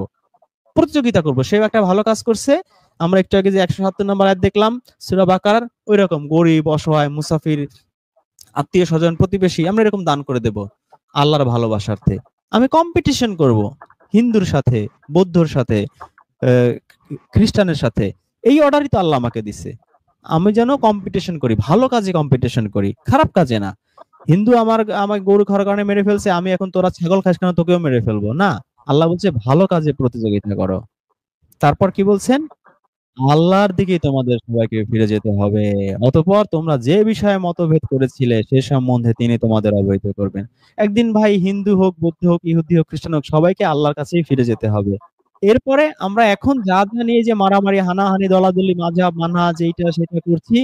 প্রতিযোগিতা করব, সেও একটা ভালো কাজ করছে। আমরা একটু আগে যে 170 নম্বর আয়াত দেখলাম সূরা বাকারার, ওই রকম গরিব, অসহায়, মুসাফির, আত্মীয় স্বজন, প্রতিবেশী আমরা এরকম দান করে দেব আল্লাহর ভালোবাসার্থে। আমি কম্পিটিশন করব হিন্দুর সাথে, বৌদ্ধর সাথে, খ্রিস্টানের সাথে। এই অর্ডারই তো আল্লাহ আমাকে দিছে। আমি যেন কম্পিটিশন করি, ভালো কাজে কম্পিটিশন করি, খারাপ কাজে না। হিন্দু আমার আমার গরু খাওয়ার কারণে মেরে ফেলছে, আমি এখন তোরা ছাগল খাস কেন তোকেও মেরে ফেলবো না। আল্লাহ বলছে ভালো কাজে প্রতিযোগিতা করো। তারপর কি বলছেন? আল্লাহর দিকেই তোমাদের সবাইকে ফিরে যেতে হবে। অতঃপর তোমরা যে বিষয়ে মতভেদ করেছিলে সে সম্বন্ধে তিনি তোমাদের অবহিত করবেন। একদিন ভাই হিন্দু হোক, বৌদ্ধ হোক, ইহুদি হোক, খ্রিস্টান হোক, সবাইকে আল্লাহর কাছেই ফিরে যেতে হবে। এরপরে আমরা এখন যা যা নিয়ে যে মারামারি, হানাহানি, দলাদলি, মাযহাব, মানহাজ, এইটা সেটা করছি,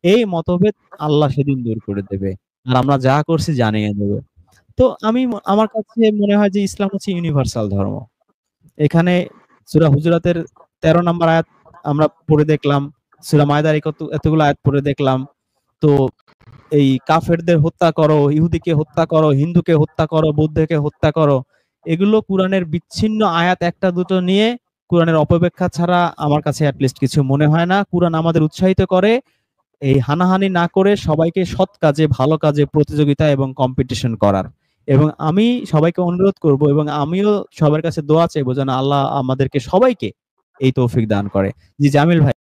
এই মতভেদ আল্লাহ সেদিন দূর করে দেবে। আর আমরা যা করছি জানিয়ে দেবে। তো আমার কাছে মনে হয় যে ইসলাম হচ্ছে ইউনিভার্সাল ধর্ম। এখানে সূরা হুজুরাতের 13 নম্বর আয়াত আমরা পড়ে দেখলাম, সূরা মায়দার এতগুলো আয়াত পড়ে দেখলাম। তো এই কাফেরদের হত্যা করো, ইহুদিকে হত্যা করো, হিন্দুকে হত্যা করো, বৌদ্ধকে হত্যা করো, এগুলো কোরআনের বিচ্ছিন্ন আয়াত একটা দুটো নিয়ে কোরআনের অপব্যাখ্যা ছাড়া আমার কাছে অ্যাটলিস্ট কিছু মনে হয় না। কোরআন আমাদের উৎসাহিত করে এই হানাহানি না করে সবাইকে সৎ কাজে, ভালো কাজে প্রতিযোগিতা এবং কম্পিটিশন করার। এবং আমি সবাইকে অনুরোধ করব এবং আমিও সবার কাছে দোয়া চাইবো যেন আল্লাহ আমাদেরকে সবাইকে এই তৌফিক দান করে। জি জামিল ভাই।